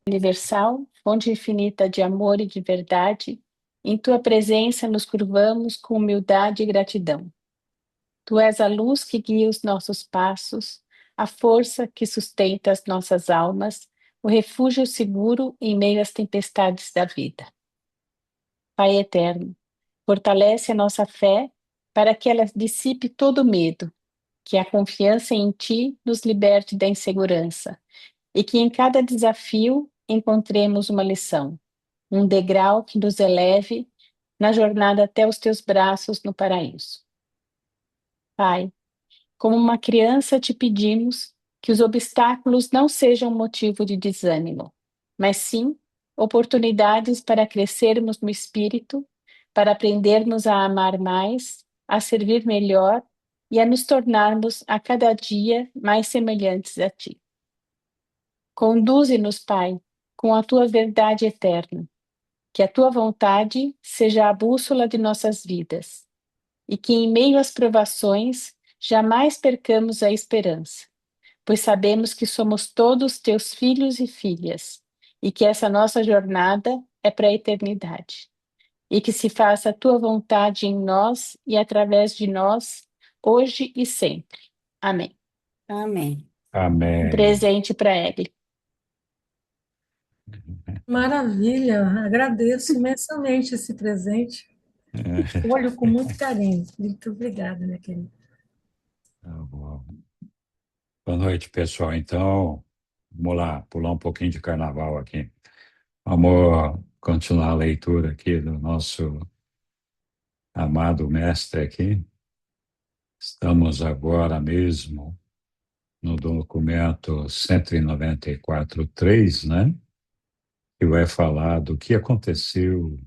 Universal, fonte infinita de amor e de verdade, em tua presença nos curvamos com humildade e gratidão. Tu és a luz que guia os nossos passos, a força que sustenta as nossas almas, o refúgio seguro em meio às tempestades da vida. Pai eterno, fortalece a nossa fé para que ela dissipe todo medo, que a confiança em Ti nos liberte da insegurança e que em cada desafio encontremos uma lição, um degrau que nos eleve na jornada até os Teus braços no paraíso. Pai, como uma criança te pedimos que os obstáculos não sejam motivo de desânimo, mas sim oportunidades para crescermos no espírito, para aprendermos a amar mais, a servir melhor e a nos tornarmos a cada dia mais semelhantes a Ti. Conduze-nos, Pai, com a Tua verdade eterna, que a Tua vontade seja a bússola de nossas vidas e que em meio às provações jamais percamos a esperança, pois sabemos que somos todos Teus filhos e filhas e que essa nossa jornada é para a eternidade. E que se faça a Tua vontade em nós e através de nós, hoje e sempre. Amém. Amém. Um Amém. presente para Ele. Maravilha, agradeço imensamente esse presente. Olho com muito carinho. Muito obrigada, minha querida. Tá bom. Boa noite, pessoal. Então, vamos lá, pular um pouquinho de carnaval aqui. Vamos continuar a leitura aqui do nosso amado mestre aqui. Estamos agora mesmo no documento 194.3, né? Que vai falar do que aconteceu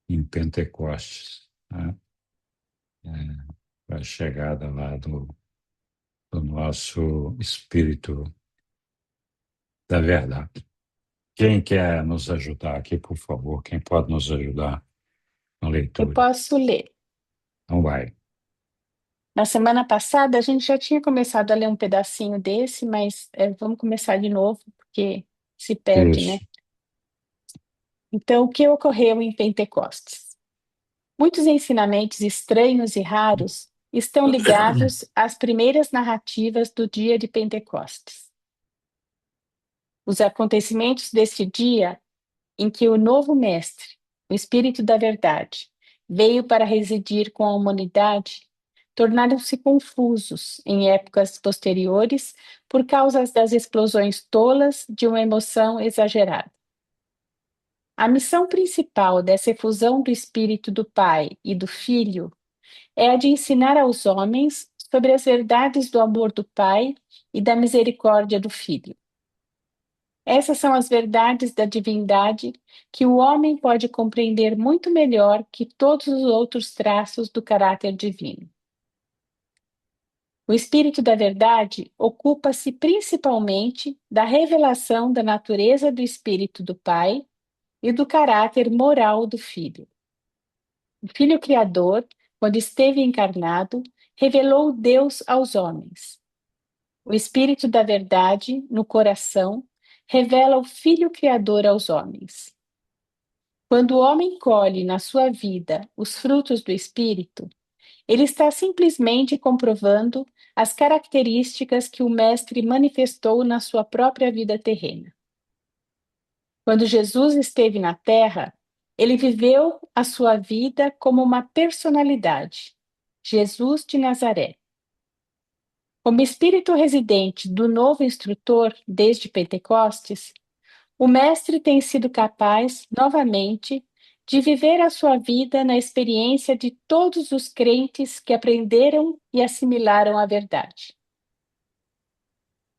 em Pentecostes, né? A chegada lá do nosso Espírito da Verdade. Quem quer nos ajudar aqui, por favor? Quem pode nos ajudar na Eu leitura? posso ler. Então vai. Na semana passada, a gente já tinha começado a ler um pedacinho desse, mas vamos começar de novo, porque se perde, né? Isso. Então, o que ocorreu em Pentecostes? Muitos ensinamentos estranhos e raros estão ligados às primeiras narrativas do dia de Pentecostes. Os acontecimentos deste dia em que o novo mestre, o Espírito da Verdade, veio para residir com a humanidade, tornaram-se confusos em épocas posteriores por causa das explosões tolas de uma emoção exagerada. A missão principal dessa efusão do Espírito do Pai e do Filho é a de ensinar aos homens sobre as verdades do amor do Pai e da misericórdia do Filho. Essas são as verdades da divindade que o homem pode compreender muito melhor que todos os outros traços do caráter divino. O Espírito da Verdade ocupa-se principalmente da revelação da natureza do Espírito do Pai e do caráter moral do Filho. O Filho Criador, quando esteve encarnado, revelou Deus aos homens. O Espírito da Verdade, no coração, revela o Filho Criador aos homens. Quando o homem colhe na sua vida os frutos do Espírito, ele está simplesmente comprovando as características que o Mestre manifestou na sua própria vida terrena. Quando Jesus esteve na Terra, ele viveu a sua vida como uma personalidade, Jesus de Nazaré. Como espírito residente do novo instrutor desde Pentecostes, o Mestre tem sido capaz, novamente, de viver a sua vida na experiência de todos os crentes que aprenderam e assimilaram a verdade.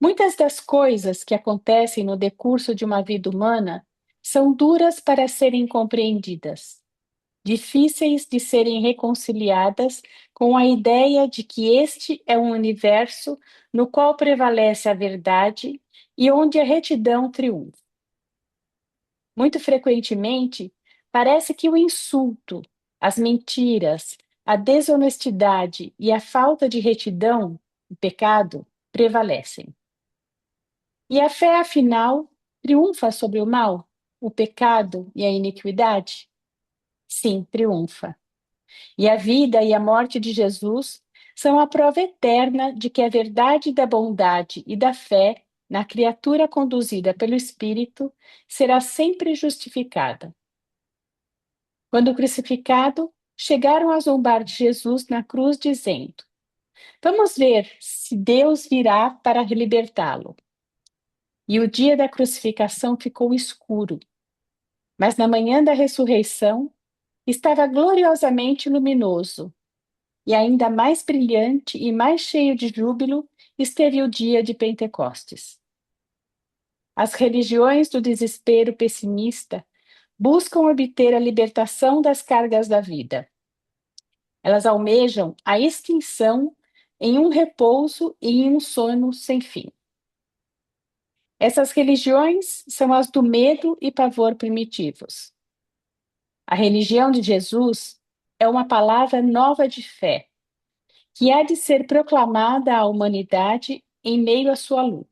Muitas das coisas que acontecem no decurso de uma vida humana são duras para serem compreendidas, difíceis de serem reconciliadas com a ideia de que este é um universo no qual prevalece a verdade e onde a retidão triunfa. Muito frequentemente, parece que o insulto, as mentiras, a desonestidade e a falta de retidão, o pecado, prevalecem. E a fé, afinal, triunfa sobre o mal, o pecado e a iniquidade? Sim, triunfa. E a vida e a morte de Jesus são a prova eterna de que a verdade da bondade e da fé na criatura conduzida pelo Espírito será sempre justificada. Quando crucificado, chegaram a zombar de Jesus na cruz, dizendo: Vamos ver se Deus virá para libertá-lo. E o dia da crucificação ficou escuro, mas na manhã da ressurreição estava gloriosamente luminoso, e ainda mais brilhante e mais cheio de júbilo esteve o dia de Pentecostes. As religiões do desespero pessimista buscam obter a libertação das cargas da vida. Elas almejam a extinção em um repouso e em um sono sem fim. Essas religiões são as do medo e pavor primitivos. A religião de Jesus é uma palavra nova de fé, que há de ser proclamada à humanidade em meio à sua luta.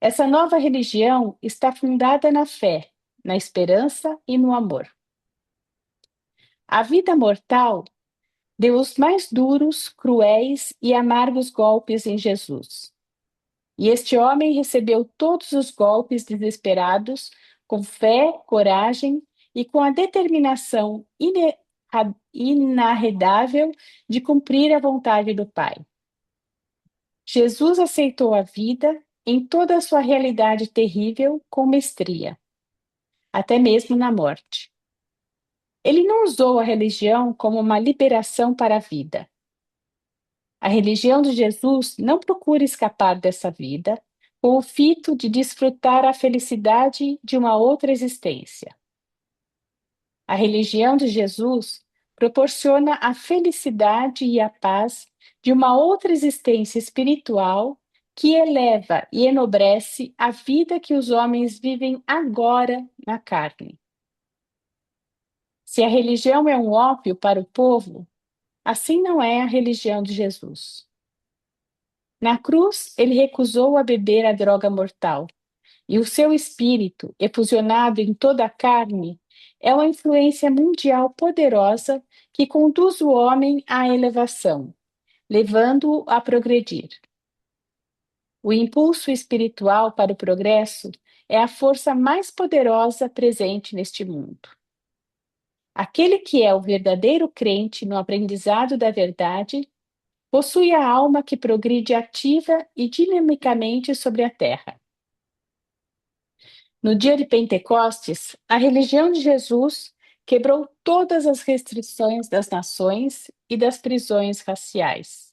Essa nova religião está fundada na fé, na esperança e no amor. A vida mortal deu os mais duros, cruéis e amargos golpes em Jesus. E este homem recebeu todos os golpes desesperados com fé, coragem e com a determinação inarredável de cumprir a vontade do Pai. Jesus aceitou a vida em toda a sua realidade terrível com mestria, até mesmo na morte. Ele não usou a religião como uma liberação para a vida. A religião de Jesus não procura escapar dessa vida com o fito de desfrutar a felicidade de uma outra existência. A religião de Jesus proporciona a felicidade e a paz de uma outra existência espiritual que eleva e enobrece a vida que os homens vivem agora na carne. Se a religião é um ópio para o povo, assim não é a religião de Jesus. Na cruz, ele recusou a beber a droga mortal, e o seu espírito, efusionado em toda a carne, é uma influência mundial poderosa que conduz o homem à elevação, levando-o a progredir. O impulso espiritual para o progresso é a força mais poderosa presente neste mundo. Aquele que é o verdadeiro crente no aprendizado da verdade possui a alma que progride ativa e dinamicamente sobre a terra. No dia de Pentecostes, a religião de Jesus quebrou todas as restrições das nações e das prisões raciais.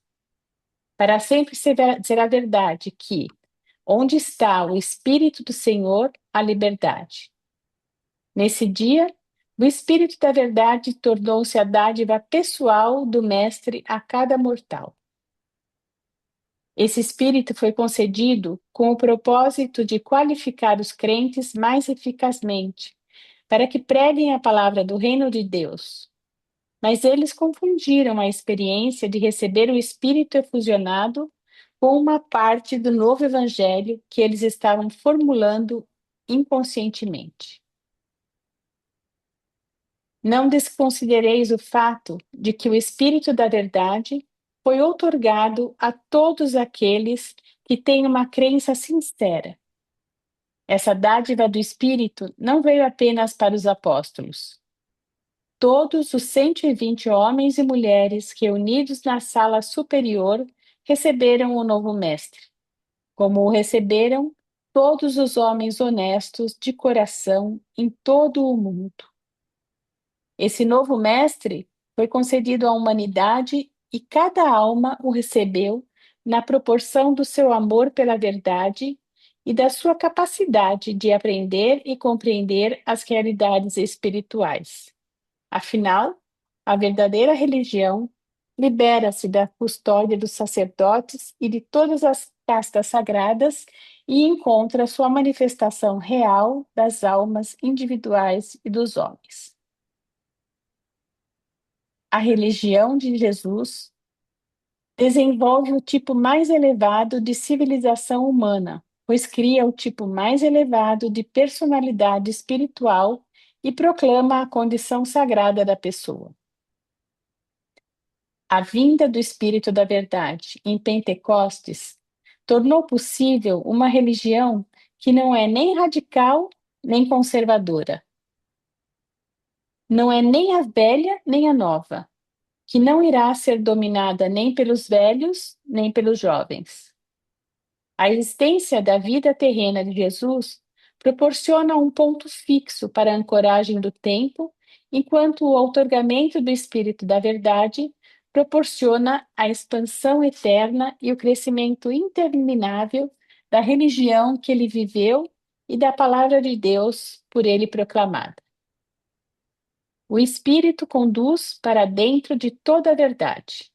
Para sempre será verdade que, onde está o Espírito do Senhor, há liberdade. Nesse dia, o Espírito da Verdade tornou-se a dádiva pessoal do Mestre a cada mortal. Esse Espírito foi concedido com o propósito de qualificar os crentes mais eficazmente, para que preguem a palavra do reino de Deus. Mas eles confundiram a experiência de receber o Espírito efusionado com uma parte do novo Evangelho que eles estavam formulando inconscientemente. Não desconsidereis o fato de que o Espírito da Verdade foi outorgado a todos aqueles que têm uma crença sincera. Essa dádiva do Espírito não veio apenas para os apóstolos. Todos os 120 homens e mulheres reunidos na sala superior receberam o novo Mestre, como o receberam todos os homens honestos de coração em todo o mundo. Esse novo Mestre foi concedido à humanidade e cada alma o recebeu na proporção do seu amor pela verdade e da sua capacidade de aprender e compreender as realidades espirituais. Afinal, a verdadeira religião libera-se da custódia dos sacerdotes e de todas as castas sagradas e encontra sua manifestação real das almas individuais e dos homens. a religião de Jesus desenvolve o tipo mais elevado de civilização humana, pois cria o tipo mais elevado de personalidade espiritual e proclama a condição sagrada da pessoa. A vinda do Espírito da Verdade em Pentecostes tornou possível uma religião que não é nem radical nem conservadora, não é nem a velha nem a nova, que não irá ser dominada nem pelos velhos nem pelos jovens. A existência da vida terrena de Jesus proporciona um ponto fixo para a ancoragem do tempo, enquanto o outorgamento do Espírito da Verdade proporciona a expansão eterna e o crescimento interminável da religião que ele viveu e da palavra de Deus por ele proclamada. O Espírito conduz para dentro de toda a verdade.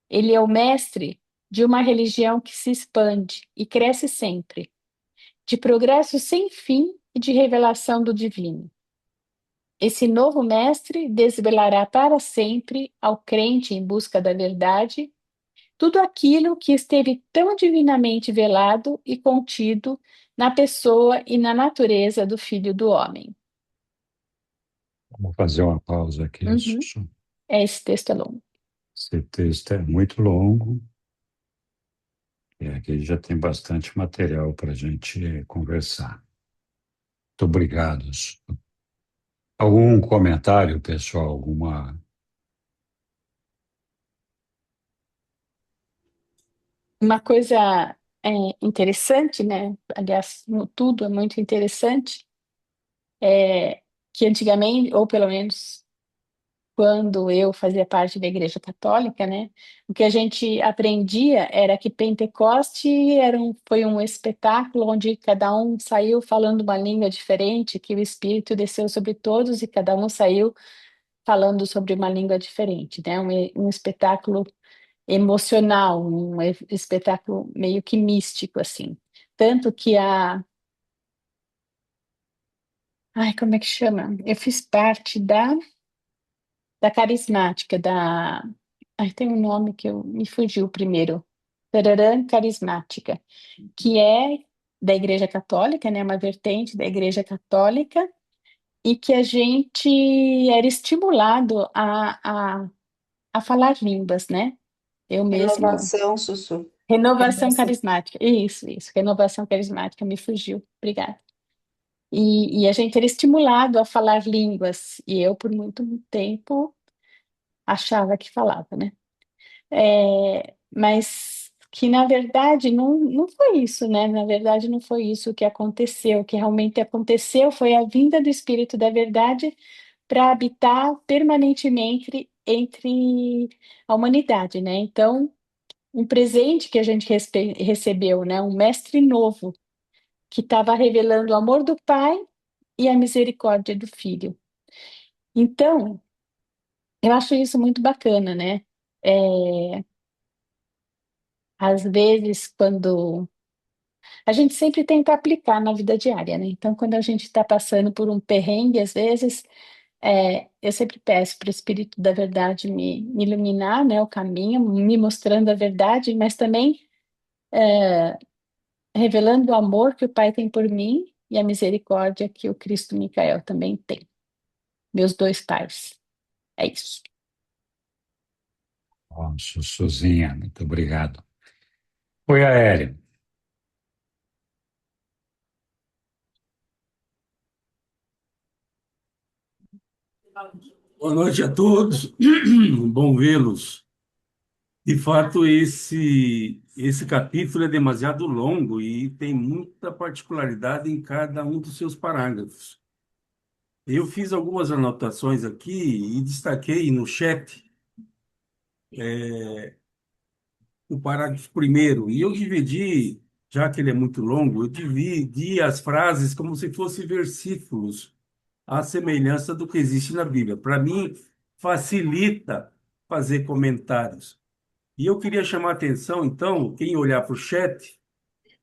Ele é o mestre de uma religião que se expande e cresce sempre, de progresso sem fim e de revelação do divino. Esse novo mestre desvelará para sempre ao crente em busca da verdade tudo aquilo que esteve tão divinamente velado e contido na pessoa e na natureza do Filho do Homem. Vou fazer uma pausa aqui, Uhum. Sussu. Esse texto é longo. Esse texto é muito longo, e aqui já tem bastante material para a gente conversar. Muito obrigado, Sussu. Algum comentário, pessoal? Alguma. Uma coisa interessante, né? Aliás, tudo é muito interessante, que antigamente, ou pelo menos quando eu fazia parte da Igreja Católica, né? O que a gente aprendia era que Pentecoste foi um espetáculo onde cada um saiu falando uma língua diferente, que o Espírito desceu sobre todos e cada um saiu falando sobre uma língua diferente, né? Um espetáculo emocional, espetáculo meio que místico, assim. Tanto que Ai, como é que chama? Eu fiz parte da carismática, Ai, tem um nome que me fugiu primeiro. Tararã Carismática, que é da Igreja Católica, né? Uma vertente da Igreja Católica, e que a gente era estimulado a falar línguas, né? Eu mesmo. Renovação, Sussu. Renovação Renovação. carismática. Isso. Renovação carismática, me fugiu. Obrigada. E a gente era estimulado a falar línguas, e eu, por muito tempo, achava que falava, né? Mas que, na verdade, não foi isso, né? Na verdade, não foi isso que aconteceu. O que realmente aconteceu foi a vinda do Espírito da Verdade para habitar permanentemente entre a humanidade, né? Então, um presente que a gente recebeu, né? Um mestre novo, que estava revelando o amor do Pai e a misericórdia do Filho. Então, eu acho isso muito bacana, né? É, às vezes, quando a gente sempre tenta aplicar na vida diária, né? Então, quando a gente está passando por um perrengue, às vezes, eu sempre peço para o Espírito da Verdade me iluminar, né, o caminho, me mostrando a verdade, mas também revelando o amor que o Pai tem por mim e a misericórdia que o Cristo Micael também tem. Meus dois pais. É isso. Ó, Sussuzinha, muito obrigado. Oi, Aéreo. Boa noite a todos, bom vê-los. De fato, esse capítulo é demasiado longo e tem muita particularidade em cada um dos seus parágrafos. Eu fiz algumas anotações aqui e destaquei no chat o parágrafo primeiro, e eu dividi, já que ele é muito longo, eu dividi as frases como se fossem versículos, à semelhança do que existe na Bíblia. Para mim, facilita fazer comentários. E eu queria chamar a atenção, então, quem olhar para o chat,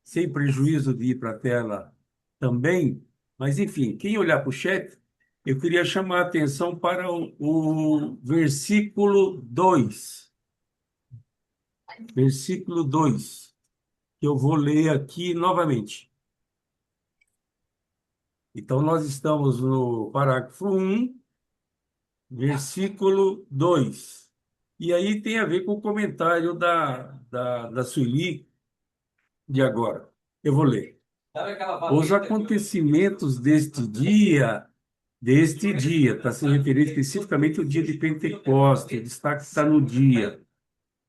sem prejuízo de ir para a tela também, mas enfim, quem olhar para o chat, Eu queria chamar a atenção para o versículo 2. Versículo 2, que eu vou ler aqui novamente. Então, nós estamos no parágrafo 1, versículo 2. E aí tem a ver com o comentário da Sueli de agora. Eu vou ler. Os acontecimentos deste dia, está se referindo especificamente ao dia de Pentecostes, o destaque está no dia,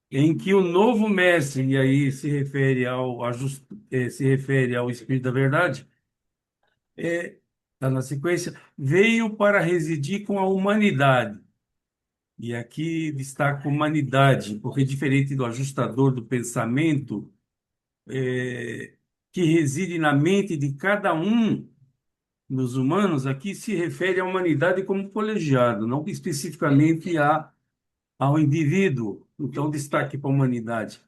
em que o novo mestre, e aí se refere ao Espírito da Verdade, está na sequência, veio para residir com a humanidade. E aqui destaca a humanidade, porque diferente do ajustador do pensamento, que reside na mente de cada um dos humanos, aqui se refere à humanidade como colegiado, não especificamente ao indivíduo. Então, destaque para a humanidade.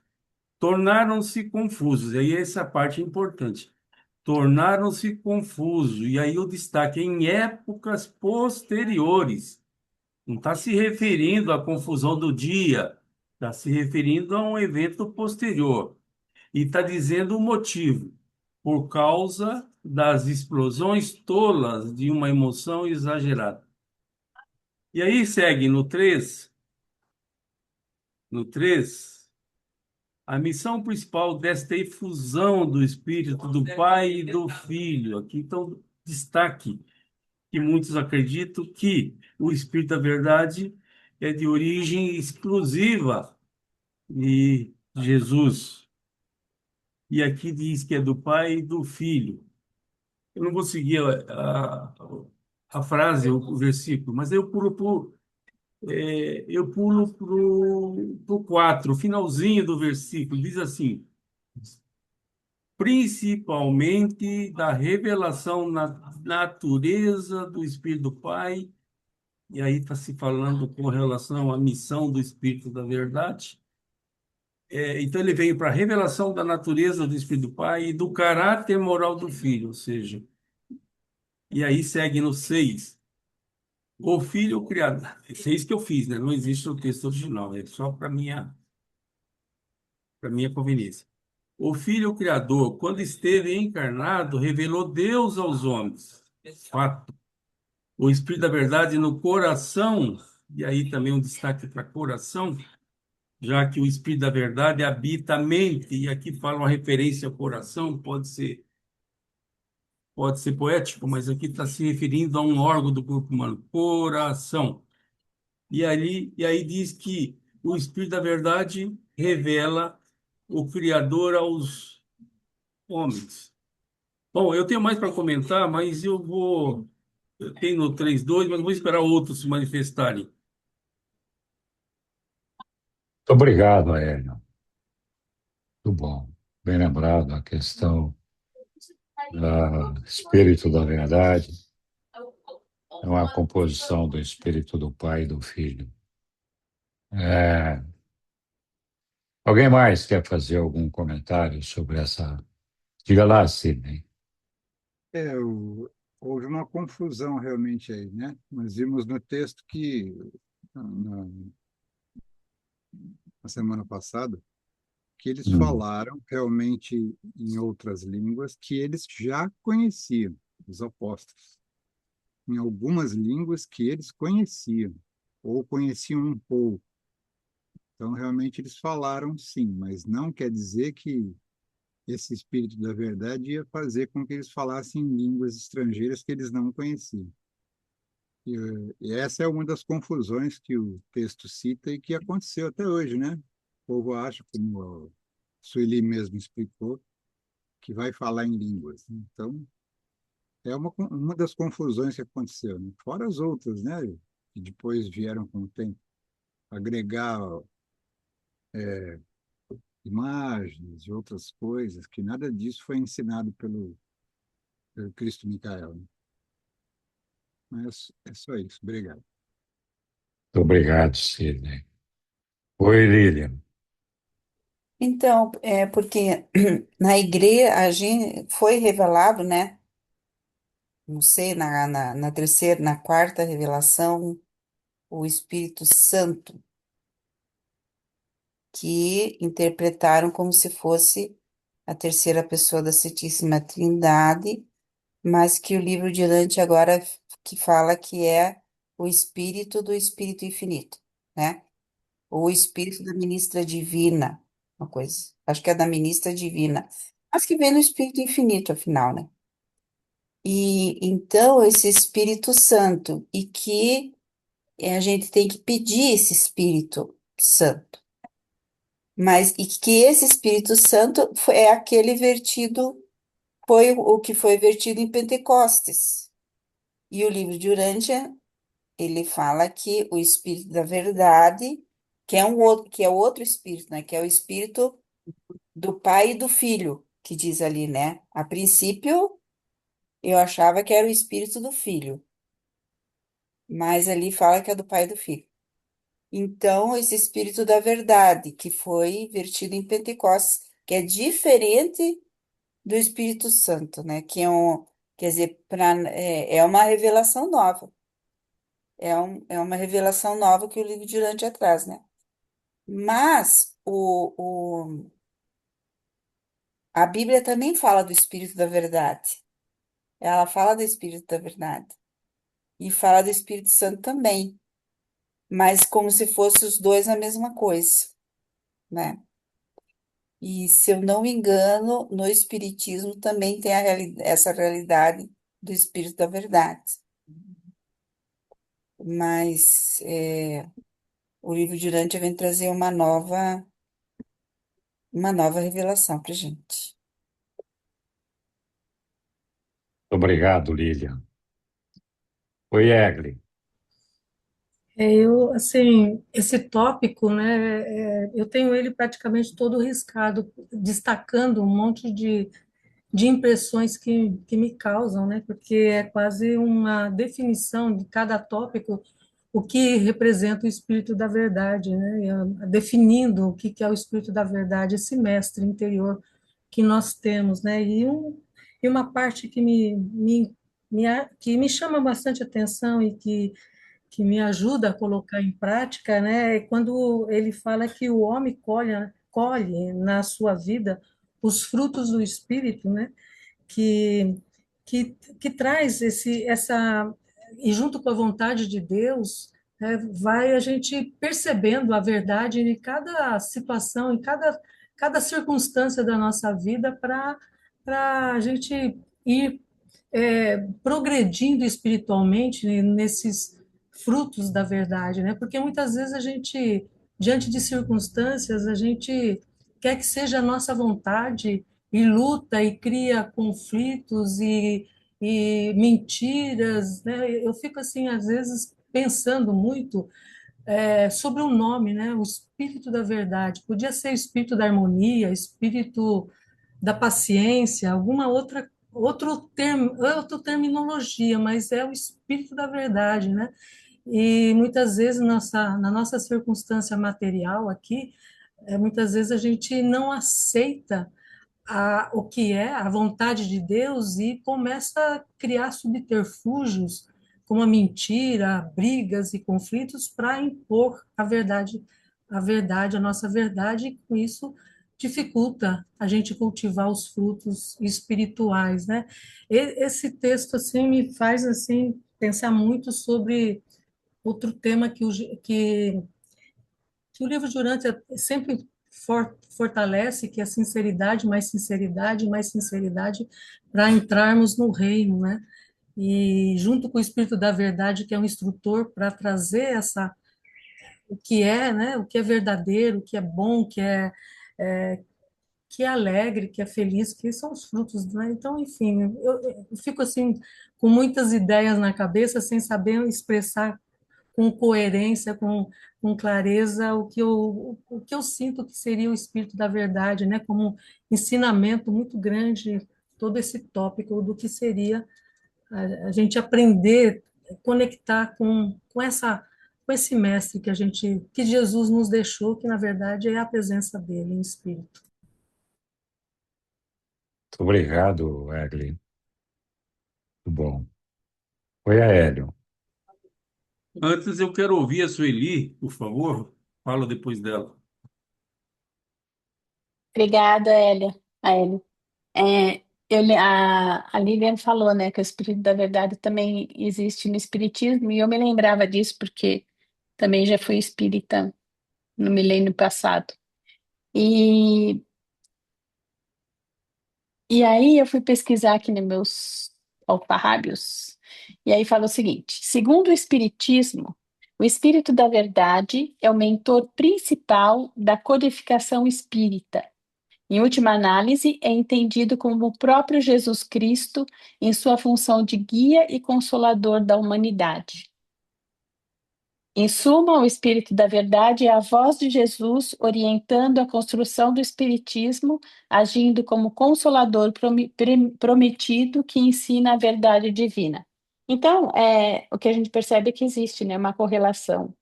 Tornaram-se confusos, e aí essa parte é importante. Tornaram-se confusos, e aí o destaque em épocas posteriores. Não está se referindo à confusão do dia, está se referindo a um evento posterior. E está dizendo o motivo, por causa das explosões tolas de uma emoção exagerada. E aí segue no três, a missão principal desta efusão do Espírito do Pai e do Filho. Aqui então destaque que muitos acreditam que o Espírito da Verdade é de origem exclusiva de Jesus. E aqui diz que é do Pai e do Filho. Eu não vou seguir a frase, o versículo, mas eu pulo pro 4, o finalzinho do versículo, diz assim: principalmente da revelação na natureza do Espírito do Pai, e aí está se falando com relação à missão do Espírito da Verdade. Então ele veio para a revelação da natureza do Espírito do Pai e do caráter moral do Filho, ou seja, e aí segue no 6. O Filho criado. É 6 que eu fiz, né? Não existe o texto original, é só para minha conveniência. O Filho Criador, quando esteve encarnado, revelou Deus aos homens. Fato. O Espírito da Verdade no coração, e aí também um destaque para coração, já que o Espírito da Verdade habita a mente, e aqui fala uma referência ao coração, pode ser poético, mas aqui está se referindo a um órgão do corpo humano, coração. E aí diz que o Espírito da Verdade revela o Criador aos homens. Bom, eu tenho mais para comentar, mas eu tenho no 3.2, mas vou esperar outros se manifestarem. Muito obrigado, Hélio. Muito bom. Bem lembrado a questão do Espírito da Verdade. É uma composição do Espírito do Pai e do Filho. É, Alguém mais quer fazer algum comentário sobre essa? Diga lá, Sidney. Houve uma confusão realmente aí, né? Nós vimos no texto que, na, na semana passada, que eles Hum. falaram realmente em outras línguas que eles já conheciam, os apóstolos, em algumas línguas que eles conheciam, ou conheciam um pouco. Então, realmente, eles falaram sim, mas não quer dizer que esse Espírito da Verdade ia fazer com que eles falassem línguas estrangeiras que eles não conheciam. E essa é uma das confusões que o texto cita e que aconteceu até hoje, né? O povo acha, como a Sueli mesmo explicou, que vai falar em línguas. Então, é uma das confusões que aconteceu, né? Fora as outras, né? Que depois vieram com o tempo. Agregar imagens e outras coisas, que nada disso foi ensinado pelo Cristo Micael, né? Mas é só isso. Obrigado. Muito obrigado, Sidney. Oi, Lilian. Então, é, porque, na igreja a gente foi revelado, né, não sei, na terceira, na quarta revelação, o Espírito Santo, que interpretaram como se fosse a terceira pessoa da Santíssima Trindade, mas que o livro de Dante agora que fala que é o Espírito do Espírito Infinito, né? Ou o Espírito da Ministra Divina, uma coisa, acho que é da Ministra Divina, mas que vem no Espírito Infinito, afinal, né? E então esse Espírito Santo, e que a gente tem que pedir esse Espírito Santo, mas e que esse Espírito Santo é aquele vertido, foi o que foi vertido em Pentecostes. E o livro de Urântia, ele fala que o Espírito da Verdade, que é um outro, que é outro Espírito, né? Que é o Espírito do Pai e do Filho, que diz ali, né? A princípio, eu achava que era o Espírito do Filho, mas ali fala que é do Pai e do Filho. Então, esse Espírito da Verdade, que foi vertido em Pentecostes, que é diferente do Espírito Santo, né? Que é um, quer dizer, é uma revelação nova. É uma revelação nova que o livro de Urântia traz, né? Mas a Bíblia também fala do Espírito da Verdade. Ela fala do Espírito da Verdade. E fala do Espírito Santo também. Mas como se fossem os dois a mesma coisa, né? E se eu não me engano, no Espiritismo também tem essa realidade do Espírito da Verdade. Mas o livro de Urântia vem trazer uma nova revelação para gente. Obrigado, Lilian. Oi, Egli. Eu, assim, esse tópico, né, eu tenho ele praticamente todo riscado, destacando um monte de impressões que me causam, né, porque é quase uma definição de cada tópico, o que representa o espírito da verdade, né, definindo o que é o espírito da verdade, esse mestre interior que nós temos, né, e uma parte que me chama bastante atenção e que me ajuda a colocar em prática, né, é quando ele fala que o homem colhe na sua vida os frutos do Espírito, né, que, que traz e junto com a vontade de Deus, né, vai a gente percebendo a verdade em cada situação, em cada circunstância da nossa vida, para a gente ir progredindo espiritualmente nesses frutos da verdade, né? Porque muitas vezes a gente, diante de circunstâncias, a gente quer que seja a nossa vontade e luta e cria conflitos e mentiras, né? Eu fico assim às vezes pensando muito sobre o nome, né? O espírito da verdade. Podia ser espírito da harmonia, espírito da paciência, alguma outra terminologia, mas é o espírito da verdade, né? E muitas vezes na nossa circunstância material aqui, muitas vezes a gente não aceita o que é a vontade de Deus e começa a criar subterfúgios, como a mentira, brigas e conflitos para impor a nossa verdade, e com isso dificulta a gente cultivar os frutos espirituais, né? Esse texto assim me faz assim pensar muito sobre outro tema que o livro de Urântia sempre fortalece, que é a sinceridade, mais sinceridade, para entrarmos no reino, né? E junto com o Espírito da Verdade, que é um instrutor para trazer o que é, né? O que é verdadeiro, o que é bom, que é alegre, que é feliz, que são os frutos, né? Então, enfim, eu fico assim com muitas ideias na cabeça, sem saber expressar com coerência, com clareza, o que eu sinto que seria o espírito da verdade, né? Como um ensinamento muito grande, todo esse tópico do que seria a gente aprender, conectar com esse mestre que Jesus nos deixou, que na verdade é a presença dele em espírito. Muito obrigado, Egli. Muito bom. Oi, Aélio. Antes eu quero ouvir a Sueli, por favor. Fala depois dela. Obrigada, Elia. Aélia. É, a Lilian falou, né, que o Espírito da Verdade também existe no Espiritismo, e eu me lembrava disso porque também já fui espírita no milênio passado. E, e aí eu fui pesquisar aqui nos meus alfarrábios, e aí fala o seguinte: segundo o Espiritismo, o Espírito da Verdade é o mentor principal da codificação espírita. Em última análise, é entendido como o próprio Jesus Cristo em sua função de guia e consolador da humanidade. Em suma, o Espírito da Verdade é a voz de Jesus orientando a construção do Espiritismo, agindo como consolador prometido que ensina a verdade divina. Então, o que a gente percebe é que existe, né, uma correlação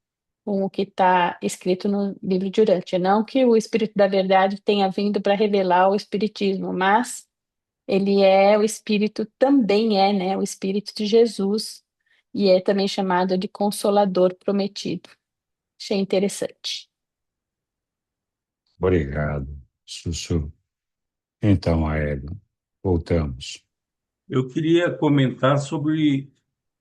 com o que está escrito no livro de Urântia. Não que o Espírito da Verdade tenha vindo para revelar o Espiritismo, mas ele é o Espírito, também é, né, o Espírito de Jesus, e é também chamado de Consolador Prometido. Achei interessante. Obrigado, Sussu. Então, Aélio, voltamos. Eu queria comentar sobre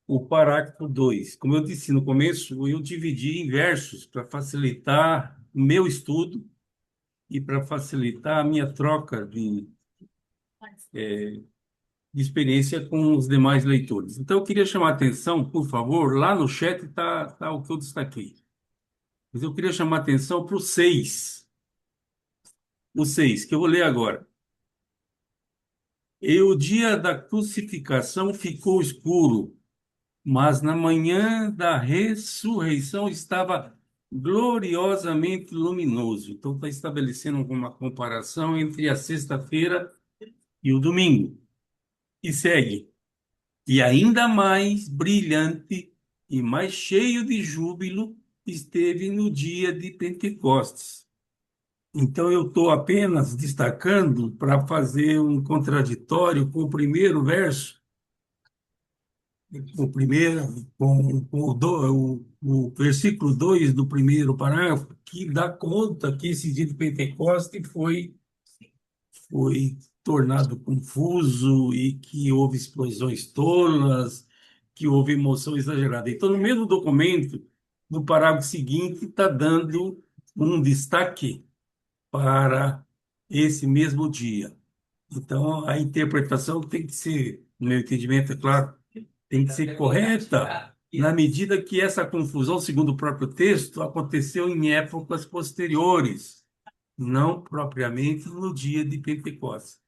o parágrafo 2. Como eu disse no começo, eu dividi em versos para facilitar o meu estudo e para facilitar a minha troca de experiência com os demais leitores. Então, eu queria chamar a atenção, por favor, lá no chat está o que eu destaquei. Mas eu queria chamar a atenção para o 6. O 6, que eu vou ler agora. E o dia da crucificação ficou escuro, mas na manhã da ressurreição estava gloriosamente luminoso. Então, está estabelecendo alguma comparação entre a sexta-feira e o domingo. E segue. E ainda mais brilhante e mais cheio de júbilo esteve no dia de Pentecostes. Então, eu estou apenas destacando para fazer um contraditório com o primeiro verso, o primeiro, com o versículo 2 do primeiro parágrafo, que dá conta que esse dia de Pentecostes foi tornado confuso e que houve explosões tolas, que houve emoção exagerada. Então, no mesmo documento, no parágrafo seguinte, está dando um destaque para esse mesmo dia. Então, a interpretação tem que ser, no meu entendimento, é claro, tem que ser correta na medida que essa confusão, segundo o próprio texto, aconteceu em épocas posteriores, não propriamente no dia de Pentecostes.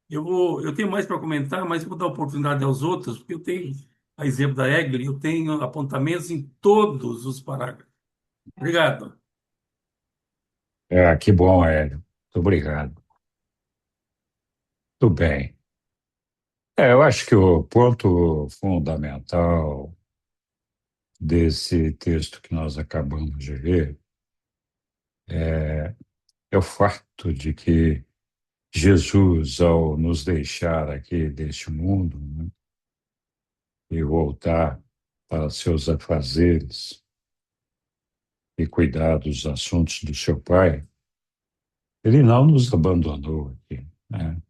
Eu tenho mais para comentar, mas eu vou dar oportunidade aos outros, porque eu tenho, a exemplo da Egli, eu tenho apontamentos em todos os parágrafos. Obrigado. Que bom, Aélio. Muito obrigado. Tudo bem. Eu acho que o ponto fundamental desse texto que nós acabamos de ver é o fato de que Jesus, ao nos deixar aqui deste mundo, né, e voltar para seus afazeres e cuidar dos assuntos do seu Pai, ele não nos abandonou aqui, né?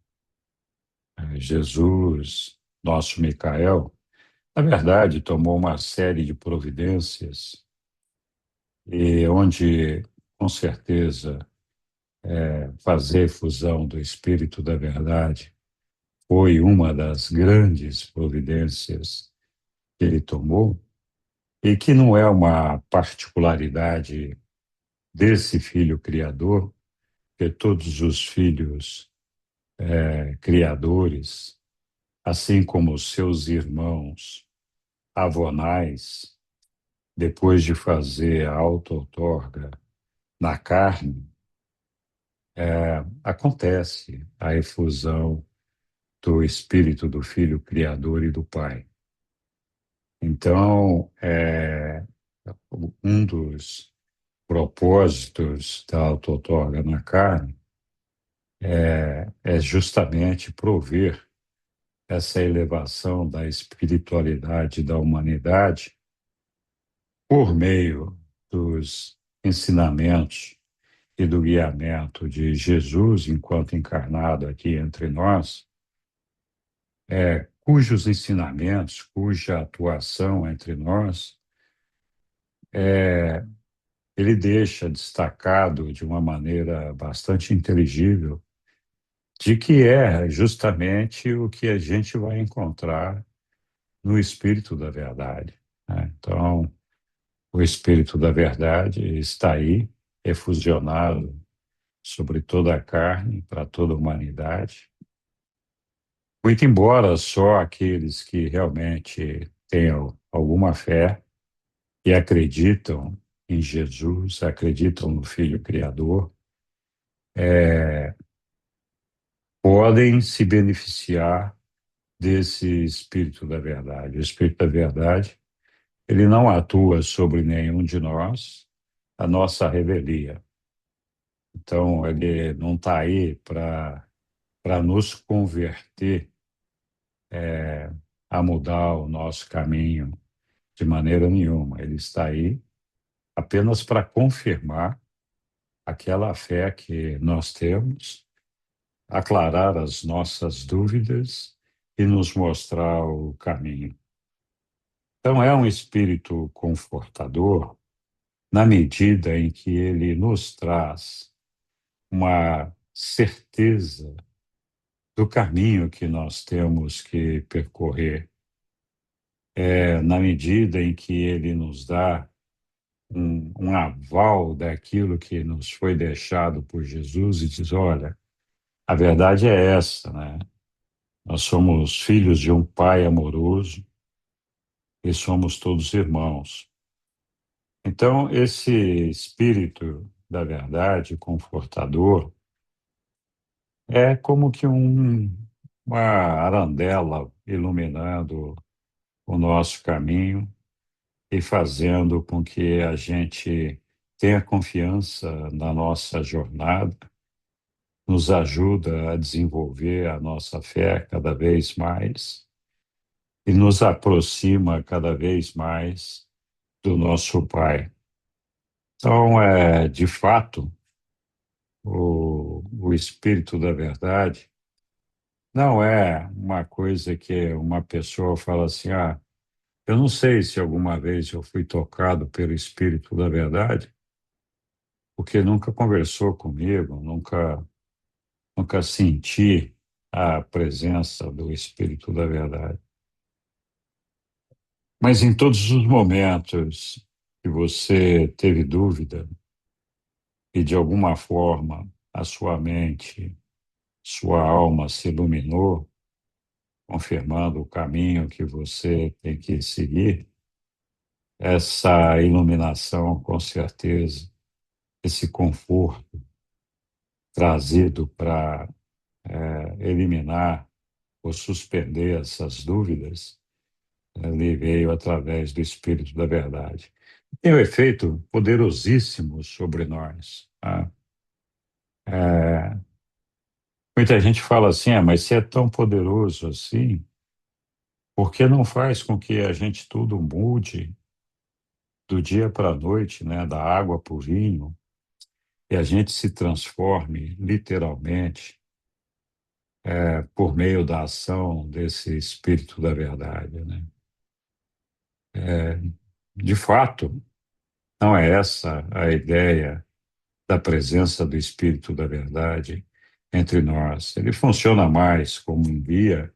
Jesus, nosso Micael, na verdade, tomou uma série de providências e onde, com certeza, fazer fusão do Espírito da Verdade foi uma das grandes providências que ele tomou e que não é uma particularidade desse filho criador, que todos os filhos criadores, assim como os seus irmãos avonais, depois de fazer a auto-outorga na carne, acontece a efusão do espírito do Filho Criador e do Pai. Então, um dos propósitos da auto-outorga na carne é justamente prover essa elevação da espiritualidade da humanidade por meio dos ensinamentos e do guiamento de Jesus enquanto encarnado aqui entre nós, cujos ensinamentos, cuja atuação entre nós, ele deixa destacado de uma maneira bastante inteligível de que é justamente o que a gente vai encontrar no Espírito da Verdade, né? Então, o Espírito da Verdade está aí, efusionado sobre toda a carne, para toda a humanidade. Muito embora só aqueles que realmente tenham alguma fé e acreditam em Jesus, acreditam no Filho Criador, podem se beneficiar desse Espírito da Verdade. O Espírito da Verdade, ele não atua sobre nenhum de nós, a nossa revelia. Então, ele não está aí para nos converter a mudar o nosso caminho de maneira nenhuma. Ele está aí apenas para confirmar aquela fé que nós temos, aclarar as nossas dúvidas e nos mostrar o caminho. Então, é um espírito confortador na medida em que ele nos traz uma certeza do caminho que nós temos que percorrer, na medida em que ele nos dá um aval daquilo que nos foi deixado por Jesus e diz: olha, a verdade é essa, né? Nós somos filhos de um Pai amoroso e somos todos irmãos. Então, esse espírito da verdade, confortador, é como que uma arandela iluminando o nosso caminho e fazendo com que a gente tenha confiança na nossa jornada, nos ajuda a desenvolver a nossa fé cada vez mais e nos aproxima cada vez mais do nosso Pai. Então, de fato, o Espírito da Verdade não é uma coisa que uma pessoa fala assim: ah, eu não sei se alguma vez eu fui tocado pelo Espírito da Verdade, porque nunca conversou comigo, nunca senti a presença do Espírito da Verdade. Mas em todos os momentos que você teve dúvida e de alguma forma a sua mente, sua alma se iluminou, confirmando o caminho que você tem que seguir, essa iluminação, com certeza, esse conforto trazido para eliminar ou suspender essas dúvidas, ele veio através do Espírito da Verdade. Tem um efeito poderosíssimo sobre nós, tá? Muita gente fala assim: mas se é tão poderoso assim, por que não faz com que a gente tudo mude do dia para a noite, né, da água para o vinho, e a gente se transforme literalmente por meio da ação desse Espírito da Verdade, né? De fato, não é essa a ideia da presença do Espírito da Verdade entre nós. Ele funciona mais como um guia,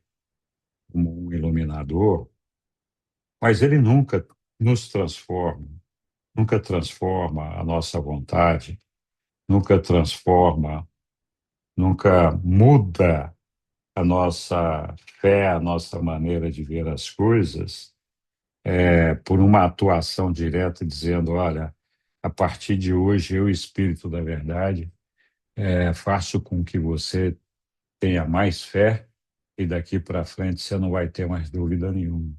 como um iluminador, mas ele nunca nos transforma, nunca transforma a nossa vontade, nunca transforma, nunca muda a nossa fé, a nossa maneira de ver as coisas, por uma atuação direta, dizendo: olha, a partir de hoje, eu, Espírito da Verdade, faço com que você tenha mais fé e daqui para frente você não vai ter mais dúvida nenhuma.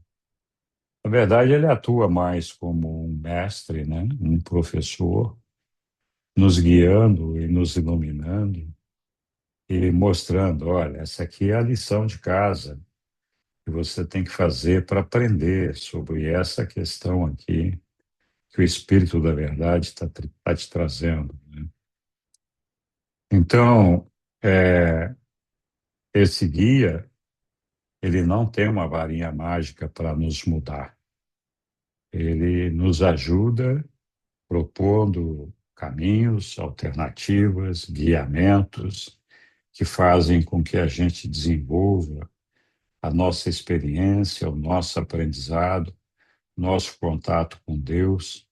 Na verdade, ele atua mais como um mestre, né? Um professor, nos guiando e nos iluminando e mostrando: olha, essa aqui é a lição de casa, que você tem que fazer para aprender sobre essa questão aqui que o Espírito da Verdade está te trazendo, né? Então, é, esse guia, ele não tem uma varinha mágica para nos mudar. Ele nos ajuda propondo caminhos, alternativas, guiamentos que fazem com que a gente desenvolva a nossa experiência, o nosso aprendizado, nosso contato com Deus,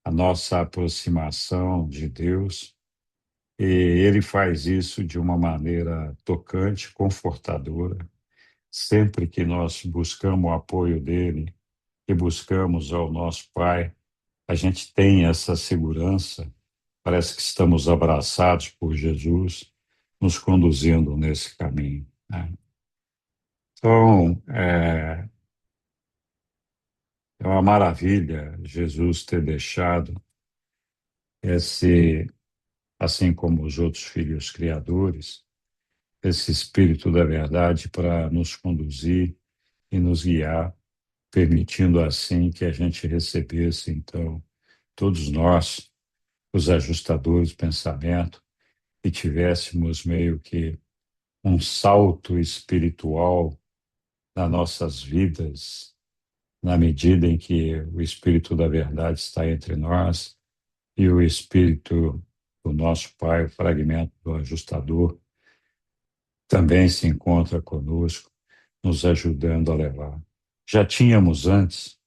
a nossa aproximação de Deus. E ele faz isso de uma maneira tocante, confortadora, sempre que nós buscamos o apoio dele e buscamos ao nosso Pai, a gente tem essa segurança, parece que estamos abraçados por Jesus, nos conduzindo nesse caminho, né? Então, é uma maravilha Jesus ter deixado esse, assim como os outros filhos criadores, esse Espírito da Verdade para nos conduzir e nos guiar, permitindo assim que a gente recebesse, então, todos nós, os ajustadores do pensamento, e tivéssemos meio que um salto espiritual nas nossas vidas, na medida em que o Espírito da Verdade está entre nós e o Espírito do nosso Pai, o fragmento do ajustador, também se encontra conosco, nos ajudando a levar. Já tínhamos antes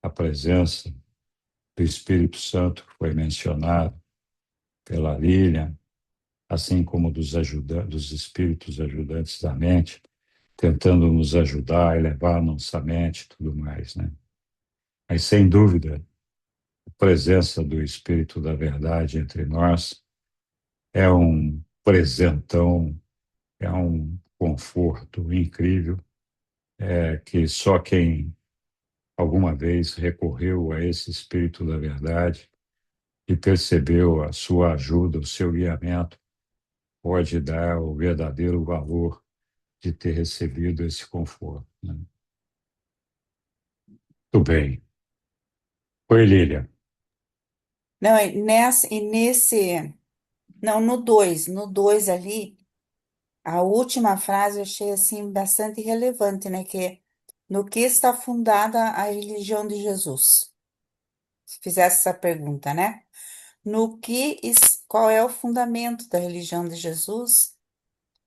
a presença do Espírito Santo, que foi mencionado pela Lilian, assim como dos espíritos ajudantes da mente, tentando nos ajudar a elevar nossa mente e tudo mais, né? Mas, sem dúvida, a presença do Espírito da Verdade entre nós é um presentão, é um conforto incrível, que só quem alguma vez recorreu a esse Espírito da Verdade e percebeu a sua ajuda, o seu guiamento, pode dar o verdadeiro valor de ter recebido esse conforto, né? Muito bem. Oi, Lília. Não, e nesse, não, no dois ali, a última frase eu achei assim bastante relevante, né? Que é, no que está fundada a religião de Jesus? Se fizesse essa pergunta, né? Qual é o fundamento da religião de Jesus?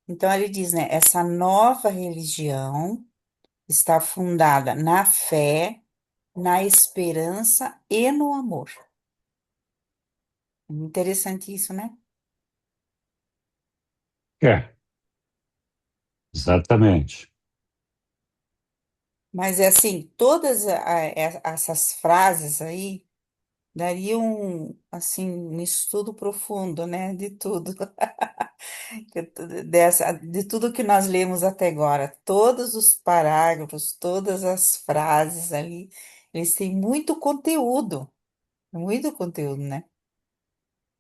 Então ele diz, né? Essa nova religião está fundada na fé, na esperança e no amor. Interessante isso, né? É, exatamente. Mas é assim, todas essas frases aí dariam assim um estudo profundo, né, de tudo. De tudo que nós lemos até agora, todos os parágrafos, todas as frases ali, eles têm muito conteúdo, né?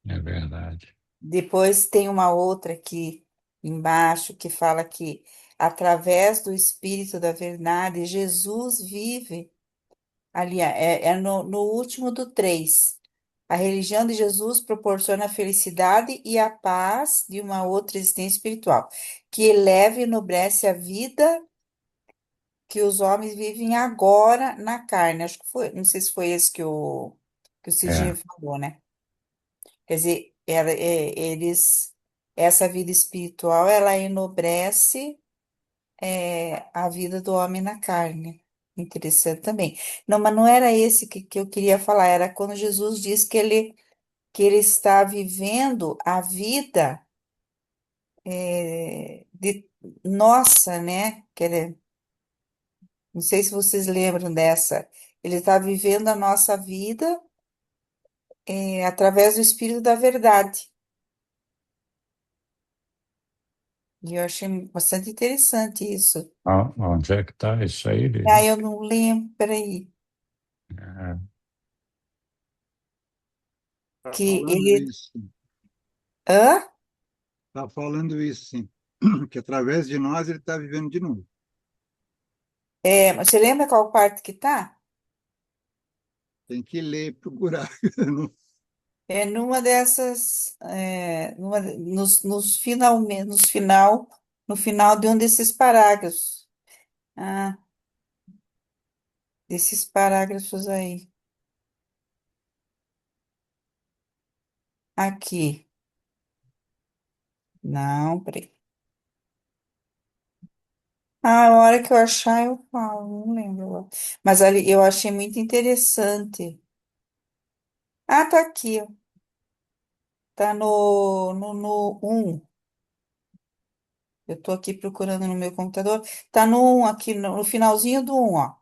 É verdade. Depois tem uma outra aqui embaixo que fala que através do Espírito da Verdade, Jesus vive ali, é no último do 3. A religião de Jesus proporciona a felicidade e a paz de uma outra existência espiritual, que eleva e enobrece a vida que os homens vivem agora na carne. Acho que foi, não sei se foi esse que o Cidinho É, falou, né? Quer dizer, essa vida espiritual, ela enobrece a vida do homem na carne. Interessante também. Não, mas não era esse que eu queria falar, era quando Jesus diz que ele está vivendo a vida de nossa, né? Não sei se vocês lembram dessa. Ele está vivendo a nossa vida através do Espírito da Verdade. E eu achei bastante interessante isso. onde é que está isso aí, Ah, Lília? eu não lembro, peraí. É, Está Que falando ele. isso, Hã? está falando isso, sim, que através de nós ele está vivendo de novo. Mas você lembra qual parte que tá? Tem que ler, procurar. Não- É numa dessas, no final de um desses parágrafos. Ah, desses parágrafos aí. Aqui. Não, peraí. Ah, a hora que eu achar, eu falo, não lembro agora. Mas ali eu achei muito interessante. Ah, tá aqui, ó. Tá no 1. Eu tô aqui procurando no meu computador. Tá no 1, aqui no finalzinho do 1, ó.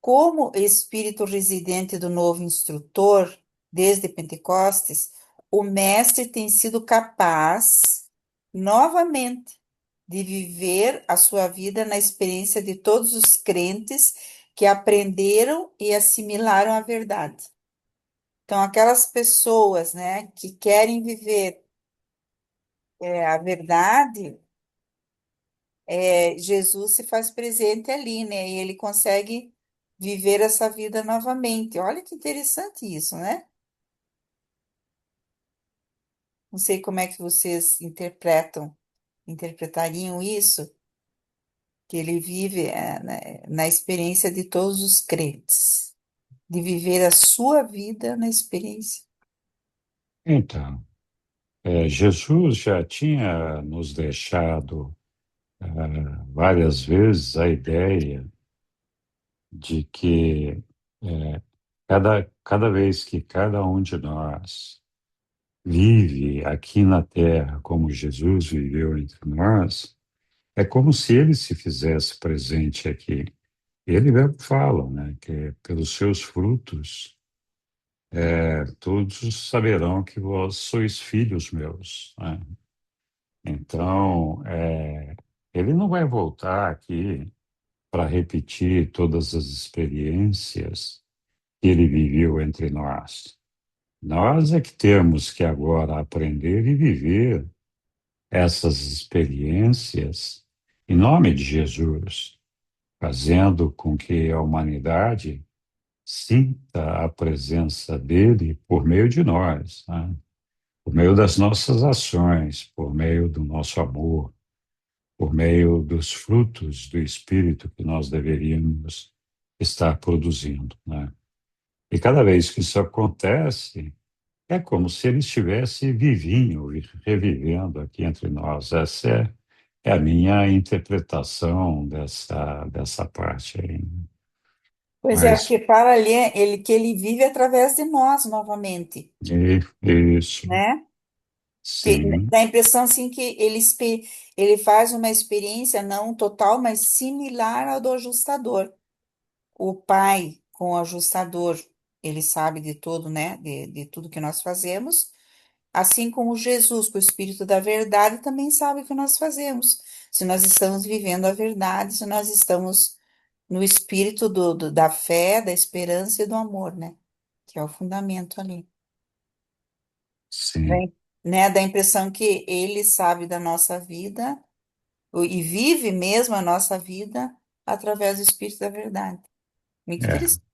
Como espírito residente do novo instrutor, desde Pentecostes, o mestre tem sido capaz, novamente, de viver a sua vida na experiência de todos os crentes que aprenderam e assimilaram a verdade. Então, aquelas pessoas, né, que querem viver a verdade, Jesus se faz presente ali, né, e ele consegue viver essa vida novamente. Olha que interessante isso, né? Não sei como é que vocês interpretariam isso, que ele vive na experiência de todos os crentes, de viver a sua vida na experiência. Então, Jesus já tinha nos deixado várias vezes a ideia de que cada vez que cada um de nós vive aqui na Terra como Jesus viveu entre nós, é como se ele se fizesse presente aqui. Ele mesmo fala, né, que pelos seus frutos todos saberão que vós sois filhos meus, né? Então, ele não vai voltar aqui para repetir todas as experiências que ele viveu entre nós. Nós é que temos que agora aprender e viver essas experiências em nome de Jesus, fazendo com que a humanidade sinta a presença dele por meio de nós, né? Por meio das nossas ações, por meio do nosso amor, por meio dos frutos do Espírito que nós deveríamos estar produzindo, né? E cada vez que isso acontece, é como se ele estivesse vivinho e revivendo aqui entre nós. Essa é a minha interpretação dessa parte aí. Pois é, Mas, porque fala ali que ele vive através de nós novamente, isso, né? Que sim, dá a impressão assim que ele faz uma experiência não total, mas similar ao do ajustador. O pai com o ajustador, ele sabe de tudo, né? De tudo que nós fazemos. Assim como Jesus, com o Espírito da Verdade, também sabe o que nós fazemos. Se nós estamos vivendo a verdade, se nós estamos no espírito da fé, da esperança e do amor, né? Que é o fundamento ali. sim, Vem, né? Dá a impressão que ele sabe da nossa vida e vive mesmo a nossa vida através do Espírito da Verdade. Muito é. interessante.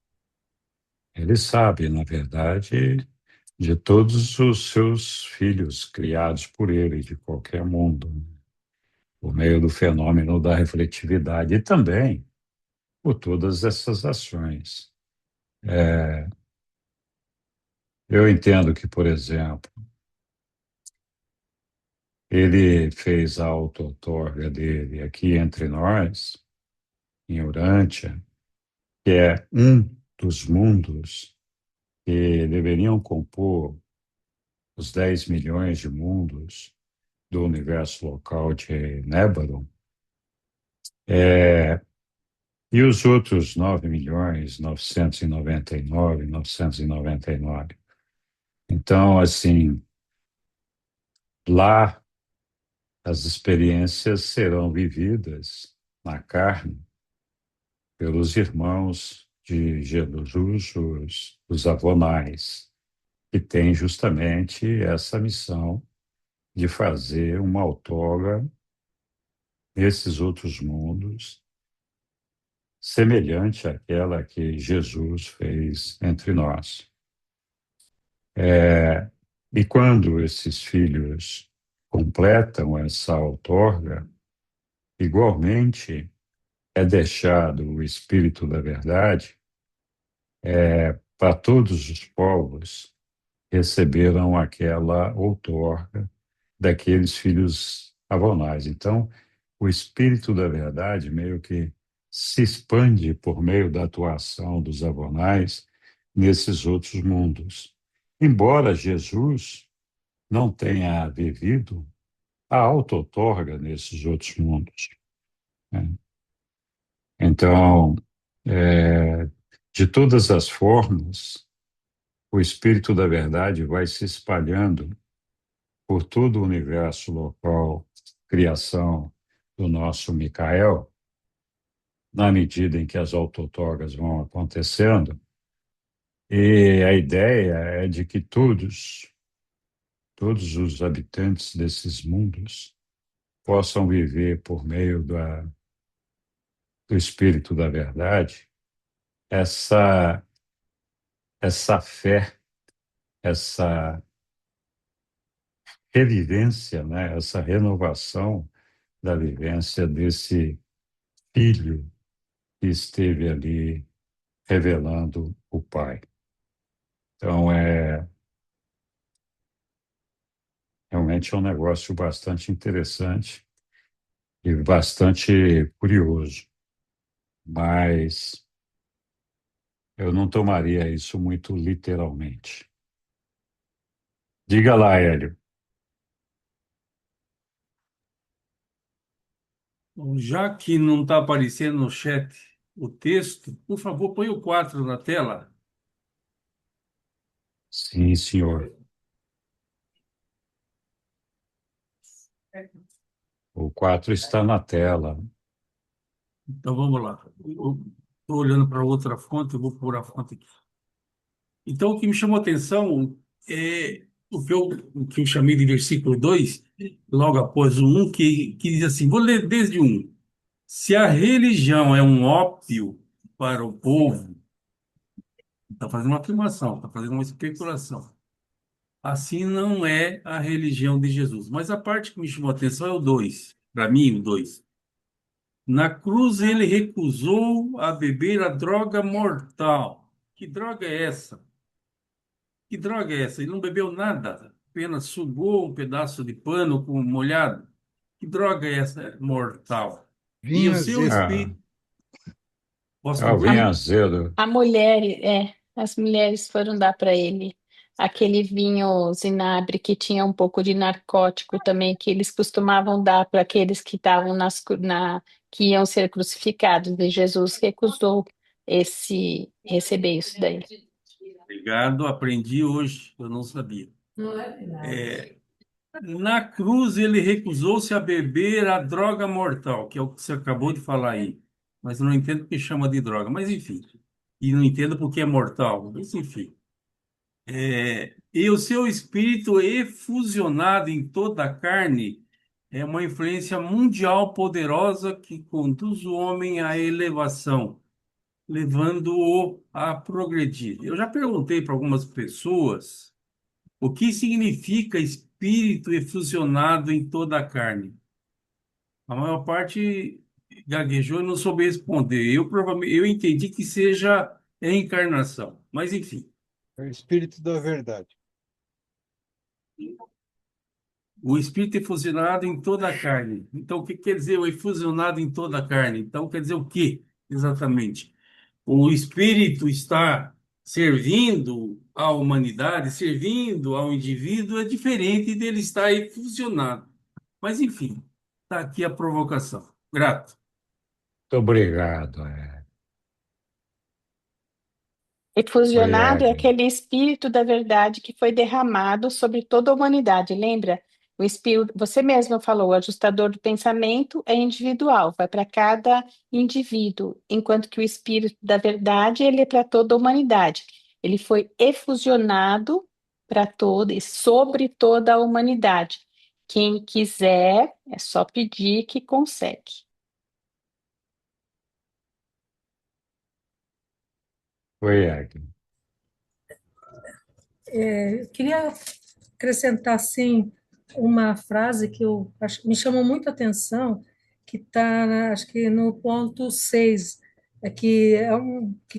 Ele sabe, na verdade, de todos os seus filhos criados por ele, de qualquer mundo, né? Por meio do fenômeno da refletividade e também por todas essas ações. Eu entendo que, por exemplo, ele fez a auto-outorga dele aqui entre nós, em Urântia, que é um dos mundos que deveriam compor os 10 milhões de mundos do universo local de Nébaron, e os outros 9.999.999. Então, assim, lá as experiências serão vividas na carne pelos irmãos de Jesus, os avonais, que têm justamente essa missão de fazer uma outorga nesses outros mundos semelhante àquela que Jesus fez entre nós. E quando esses filhos completam essa outorga, igualmente é deixado o Espírito da Verdade para todos os povos receberam aquela outorga daqueles filhos avonais. Então, o Espírito da Verdade meio que se expande por meio da atuação dos avonais nesses outros mundos. Embora Jesus não tenha vivido a auto-outorga nesses outros mundos, né? Então, é, de todas as formas, o Espírito da Verdade vai se espalhando por todo o universo local, criação do nosso Micael, na medida em que as auto-outorgas vão acontecendo, e a ideia é de que todos os habitantes desses mundos possam viver por meio do Espírito da Verdade essa, essa fé, essa revivência, né? Essa renovação da vivência desse filho que esteve ali revelando o Pai. Então, realmente é um negócio bastante interessante e bastante curioso, mas eu não tomaria isso muito literalmente. Diga lá, Hélio. Bom, já que não está aparecendo no chat o texto, por favor, põe o 4 na tela. Sim, senhor. O 4 está na tela. Então vamos lá. Estou olhando para outra fonte, eu vou pôr a fonte aqui. Então, o que me chamou a atenção é o que eu chamei de versículo 2, logo após o 1, que diz assim: vou ler desde o 1. Se a religião é um ópio para o povo, está fazendo uma afirmação, está fazendo uma especulação. Assim não é a religião de Jesus. Mas a parte que me chamou a atenção é o 2. Para mim, o 2. Na cruz ele recusou a beber a droga mortal. Que droga é essa? Que droga é essa? Ele não bebeu nada, apenas sugou um pedaço de pano com molhado. Que droga é essa mortal? E Vinho o seu azedo. Ah, espírito. Posso é o vinho concluir? azedo. A mulher, as mulheres foram dar para ele aquele vinho zinabre que tinha um pouco de narcótico também, que eles costumavam dar para aqueles que estavam que iam ser crucificados, e Jesus recusou receber isso daí. Obrigado, aprendi hoje, eu não sabia. Não é verdade. Na cruz ele recusou-se a beber a droga mortal, que é o que você acabou de falar aí. Mas eu não entendo porque chama de droga. Mas enfim. E não entendo porque é mortal. Mas enfim. E o seu espírito efusionado em toda a carne é uma influência mundial poderosa que conduz o homem à elevação, levando-o a progredir. Eu já perguntei para algumas pessoas o que significa espírito efusionado em toda a carne. A maior parte gaguejou e não soube responder. Eu entendi que seja reencarnação, mas enfim. É o Espírito da Verdade. O espírito efusionado em toda a carne. Então, o que quer dizer o efusionado em toda a carne? Então, quer dizer o quê, exatamente? O espírito está servindo à humanidade, servindo ao indivíduo, é diferente dele estar efusionado. Mas, enfim, está aqui a provocação. Grato. Muito obrigado. Oi, Efusionado é Hélio. aquele espírito da verdade que foi derramado sobre toda a humanidade, lembra? O espírito, você mesmo falou, o ajustador do pensamento é individual, vai para cada indivíduo, enquanto que o espírito da verdade, ele é para toda a humanidade. Ele foi efusionado para toda e sobre toda a humanidade. Quem quiser, é só pedir que consegue. Oi, Agnes. Eu queria acrescentar, assim, uma frase que me chamou muito a atenção, que está, acho que no ponto 6, que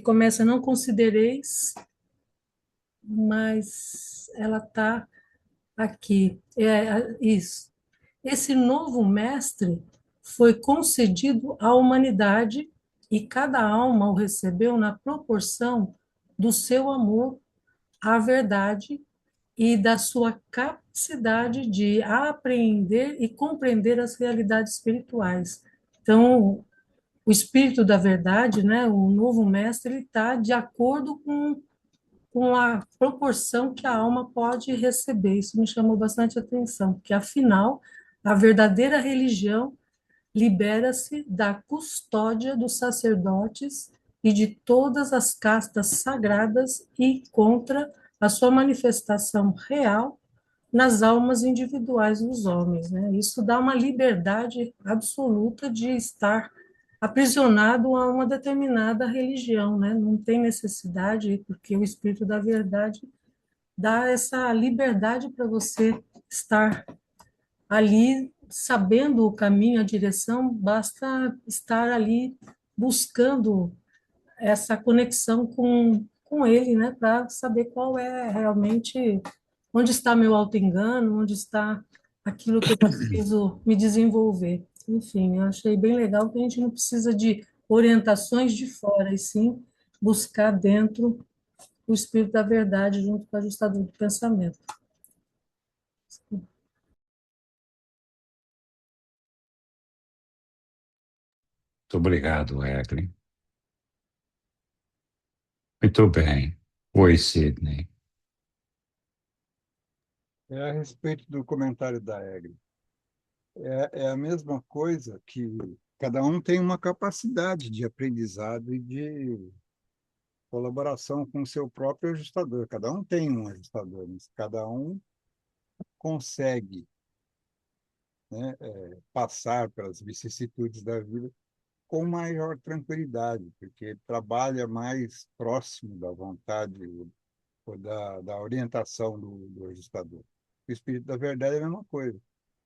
começa, não considereis, mas ela está aqui. Isso. Esse novo mestre foi concedido à humanidade e cada alma o recebeu na proporção do seu amor à verdade e da sua capacidade de apreender e compreender as realidades espirituais. Então, o espírito da verdade, né, o novo mestre, ele está de acordo com a proporção que a alma pode receber. Isso me chamou bastante atenção, porque, afinal, a verdadeira religião libera-se da custódia dos sacerdotes e de todas as castas sagradas e contra a sua manifestação real nas almas individuais dos homens, né? Isso dá uma liberdade absoluta de estar aprisionado a uma determinada religião, né? Não tem necessidade, porque o Espírito da Verdade dá essa liberdade para você estar ali sabendo o caminho, a direção, basta estar ali buscando essa conexão com ele, né, para saber qual é realmente, onde está meu auto-engano, onde está aquilo que eu preciso me desenvolver. Enfim, eu achei bem legal que a gente não precisa de orientações de fora, e sim buscar dentro o espírito da verdade junto com o ajustador do pensamento. Muito obrigado, Eglin. Muito bem. Oi, Sidney. É a respeito do comentário da Egli. É a mesma coisa que cada um tem uma capacidade de aprendizado e de colaboração com o seu próprio ajustador. Cada um tem um ajustador, mas cada um consegue, né, passar pelas vicissitudes da vida com maior tranquilidade, porque ele trabalha mais próximo da vontade ou da orientação do ajustador. O espírito da verdade é a mesma coisa,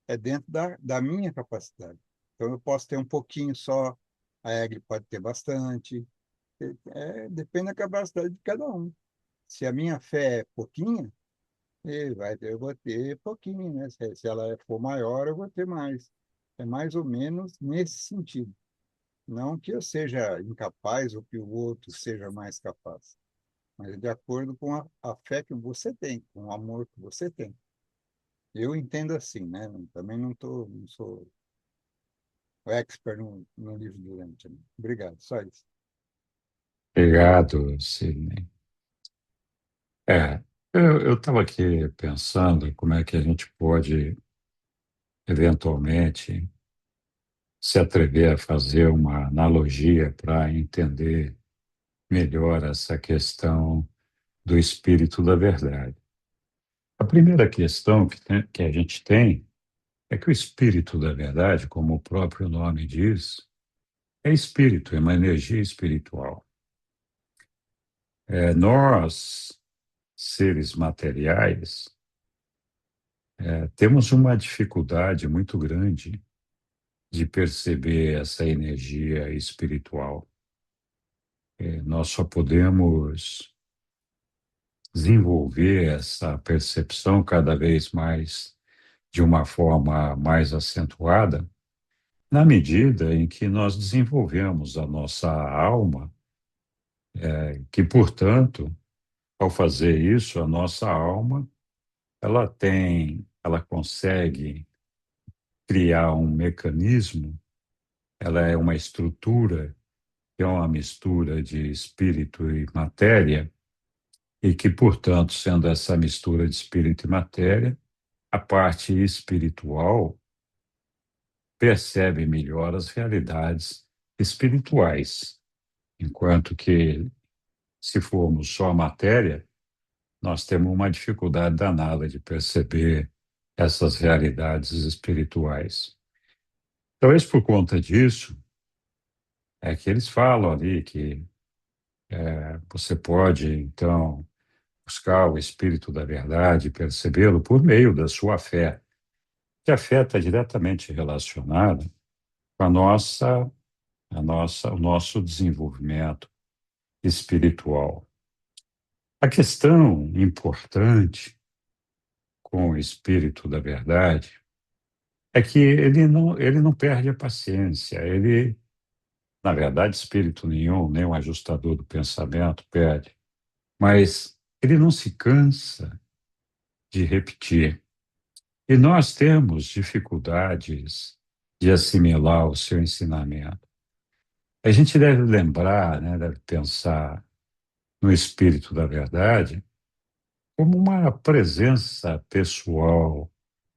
é dentro da minha capacidade. Então, eu posso ter um pouquinho só, a Egli pode ter bastante, depende da capacidade de cada um. Se a minha fé é pouquinha, eu vou ter pouquinho, né? Se ela for maior, eu vou ter mais. É mais ou menos nesse sentido. Não que eu seja incapaz ou que o outro seja mais capaz, mas de acordo com a fé que você tem, com o amor que você tem. Eu entendo assim, né? Também não sou o expert no livro do Dante, né? Obrigado, só isso. Obrigado, Sidney. Eu estava aqui pensando como é que a gente pode, eventualmente, se atrever a fazer uma analogia para entender melhor essa questão do espírito da verdade. A primeira questão que a gente tem é que o espírito da verdade, como o próprio nome diz, é espírito, é uma energia espiritual. Nós, seres materiais, temos uma dificuldade muito grande de perceber essa energia espiritual. Nós só podemos desenvolver essa percepção cada vez mais de uma forma mais acentuada, na medida em que nós desenvolvemos a nossa alma, que, portanto, ao fazer isso, a nossa alma, ela consegue criar um mecanismo, ela é uma estrutura, que é uma mistura de espírito e matéria, e que, portanto, sendo essa mistura de espírito e matéria, a parte espiritual percebe melhor as realidades espirituais, enquanto que, se formos só a matéria, nós temos uma dificuldade danada de perceber essas realidades espirituais. Talvez por conta disso, é que eles falam ali que Você pode, então, buscar o Espírito da Verdade, percebê-lo por meio da sua fé, que a fé está diretamente relacionada com o nosso desenvolvimento espiritual. A questão importante com o Espírito da Verdade é que ele não perde a paciência. Ele, na verdade, espírito nenhum, nem um ajustador do pensamento perde, mas ele não se cansa de repetir. E nós temos dificuldades de assimilar o seu ensinamento. A gente deve lembrar, né, deve pensar no Espírito da Verdade como uma presença pessoal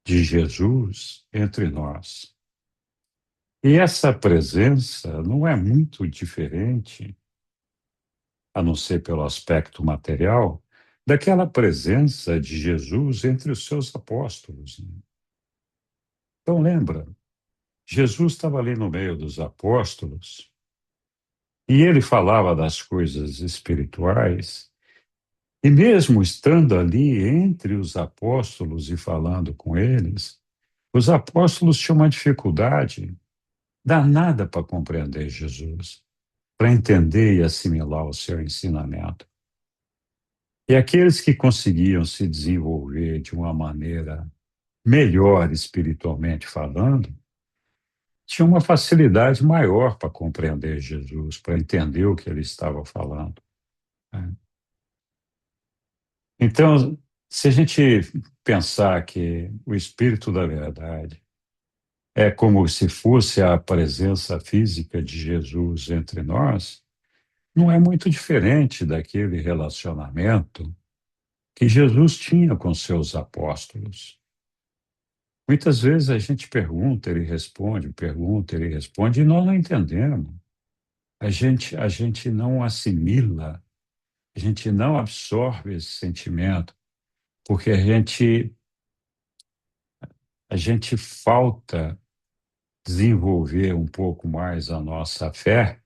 de Jesus entre nós. E essa presença não é muito diferente, a não ser pelo aspecto material, daquela presença de Jesus entre os seus apóstolos, né? Então, lembra, Jesus estava ali no meio dos apóstolos e ele falava das coisas espirituais, e mesmo estando ali entre os apóstolos e falando com eles, os apóstolos tinham uma dificuldade danada para compreender Jesus, para entender e assimilar o seu ensinamento. E aqueles que conseguiam se desenvolver de uma maneira melhor espiritualmente falando, tinham uma facilidade maior para compreender Jesus, para entender o que ele estava falando, né? Então, se a gente pensar que o Espírito da Verdade é como se fosse a presença física de Jesus entre nós, não é muito diferente daquele relacionamento que Jesus tinha com seus apóstolos. Muitas vezes a gente pergunta, ele responde, e nós não entendemos. A gente não assimila, a gente não absorve esse sentimento, porque a gente falta desenvolver um pouco mais a nossa fé,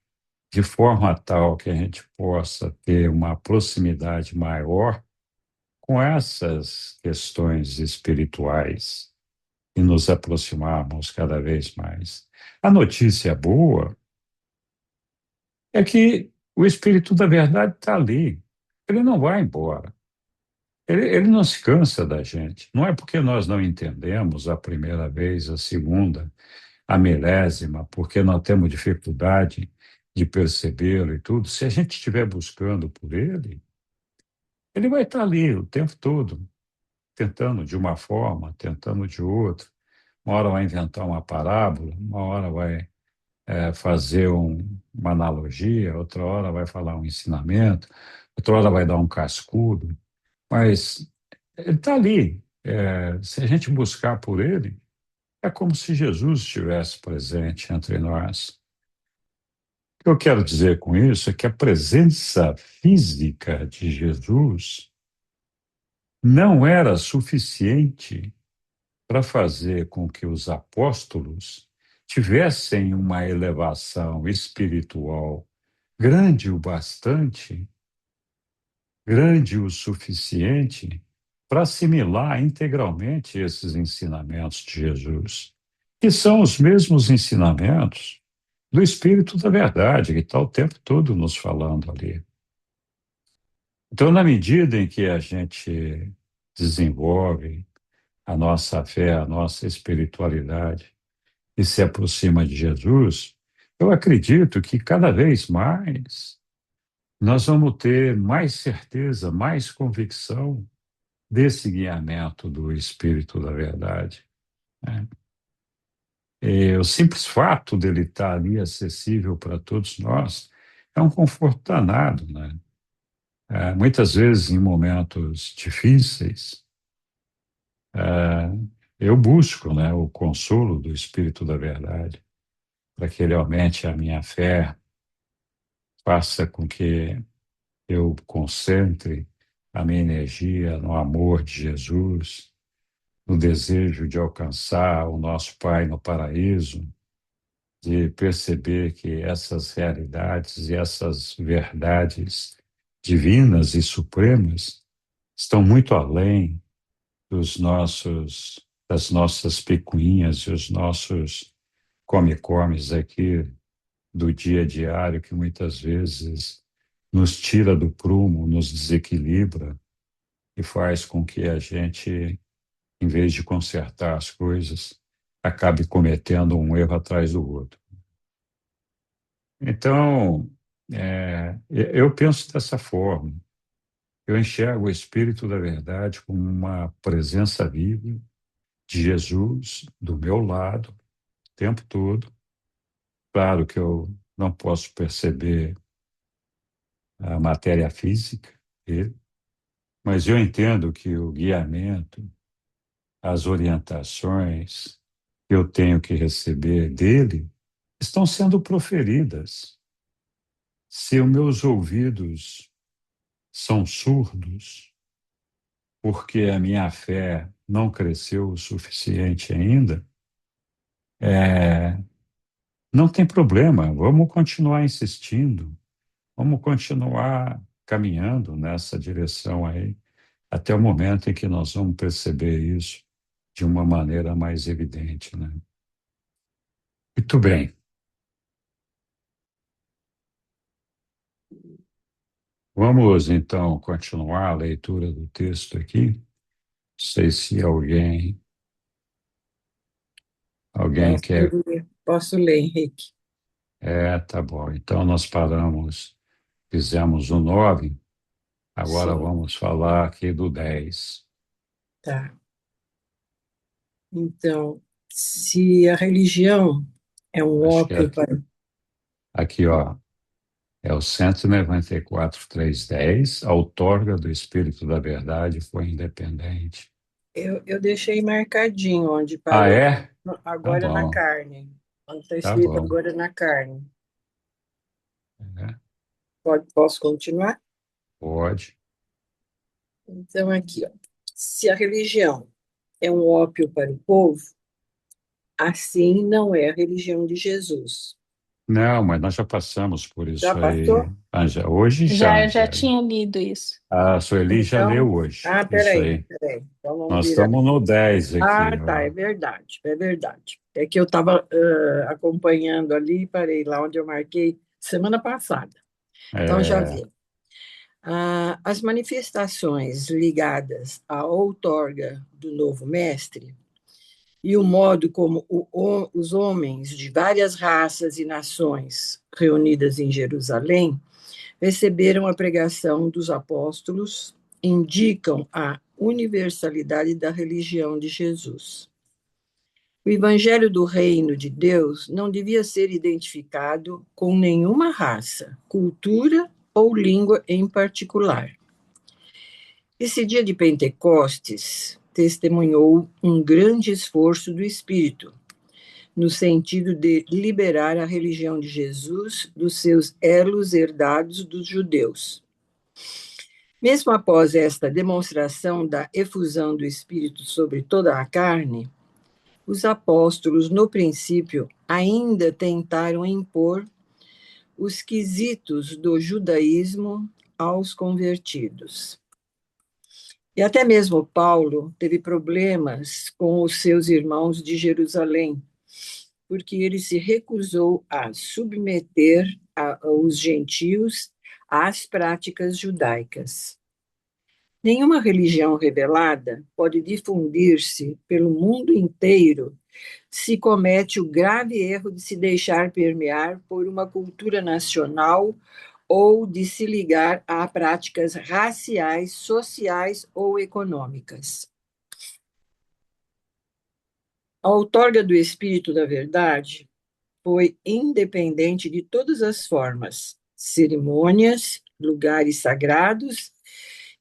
de forma tal que a gente possa ter uma proximidade maior com essas questões espirituais e nos aproximarmos cada vez mais. A notícia boa é que o Espírito da Verdade está ali. Ele não vai embora. Ele não se cansa da gente. Não é porque nós não entendemos a primeira vez, a segunda, a milésima, porque nós temos dificuldade de percebê-lo e tudo. Se a gente estiver buscando por ele vai estar ali o tempo todo, tentando de uma forma, tentando de outra. Uma hora vai inventar uma parábola, uma hora vai fazer uma analogia, outra hora vai falar um ensinamento, outra hora vai dar um cascudo, mas ele está ali. Se a gente buscar por ele, é como se Jesus estivesse presente entre nós. O que eu quero dizer com isso é que a presença física de Jesus não era suficiente para fazer com que os apóstolos tivessem uma elevação espiritual grande o bastante, grande o suficiente para assimilar integralmente esses ensinamentos de Jesus, que são os mesmos ensinamentos do Espírito da Verdade, que está o tempo todo nos falando ali. Então, na medida em que a gente desenvolve a nossa fé, a nossa espiritualidade e se aproxima de Jesus, eu acredito que cada vez mais nós vamos ter mais certeza, mais convicção desse guiamento do Espírito da Verdade, né? E o simples fato dele estar ali acessível para todos nós é um conforto danado, né? Muitas vezes, em momentos difíceis, eu busco, né, o consolo do Espírito da Verdade, para que ele aumente a minha fé, faça com que eu concentre a minha energia no amor de Jesus, no desejo de alcançar o nosso Pai no paraíso, de perceber que essas realidades e essas verdades divinas e supremas estão muito além das nossas picuinhas e os nossos come-comes aqui do dia a diário, que muitas vezes nos tira do prumo, nos desequilibra e faz com que a gente, em vez de consertar as coisas, acabe cometendo um erro atrás do outro. Então, eu penso dessa forma. Eu enxergo o Espírito da Verdade como uma presença viva de Jesus do meu lado o tempo todo. Claro que eu não posso perceber a matéria física dele, mas eu entendo que o guiamento, as orientações que eu tenho que receber dele estão sendo proferidas. Se os meus ouvidos são surdos, porque a minha fé não cresceu o suficiente ainda, não tem problema, vamos continuar insistindo, vamos continuar caminhando nessa direção aí, até o momento em que nós vamos perceber isso de uma maneira mais evidente, né? Muito bem. Vamos, então, continuar a leitura do texto aqui. Não sei se alguém quer. Posso ler, Henrique. Tá bom. Então, nós paramos, fizemos o 9, agora Sim, vamos falar aqui do 10. tá. Então, se a religião é um Acho que ópio para... aqui, ó, é o 194.310, a outorga do Espírito da Verdade foi independente. Eu deixei marcadinho onde Ah, parou. é? Tá Agora na bom, carne. Onde está tá escrito bom. agora na carne. É, Posso continuar? pode. Então, aqui, ó. Se a religião é um ópio para o povo, assim não é a religião de Jesus. Não, mas nós já passamos por Já isso aí, passou? Anja. Hoje Já, já, eu já já. tinha lido isso. A Sueli já leu Então, hoje, isso peraí, aí. peraí. Então vamos Nós virar. estamos no 10 aqui, Tá, ó. é verdade, é verdade. É que eu estava acompanhando ali, parei lá onde eu marquei semana passada. Então já É, vi. As manifestações ligadas à outorga do novo mestre e o modo como os homens de várias raças e nações reunidas em Jerusalém receberam a pregação dos apóstolos indicam a universalidade da religião de Jesus. O evangelho do reino de Deus não devia ser identificado com nenhuma raça, cultura ou língua em particular. Esse dia de Pentecostes testemunhou um grande esforço do Espírito, no sentido de liberar a religião de Jesus dos seus elos herdados dos judeus. Mesmo após esta demonstração da efusão do Espírito sobre toda a carne, os apóstolos, no princípio, ainda tentaram impor os quesitos do judaísmo aos convertidos. E até mesmo Paulo teve problemas com os seus irmãos de Jerusalém, porque ele se recusou a submeter os gentios às práticas judaicas. Nenhuma religião revelada pode difundir-se pelo mundo inteiro se comete o grave erro de se deixar permear por uma cultura nacional ou de se ligar a práticas raciais, sociais ou econômicas. A outorga do Espírito da Verdade foi independente de todas as formas, cerimônias, lugares sagrados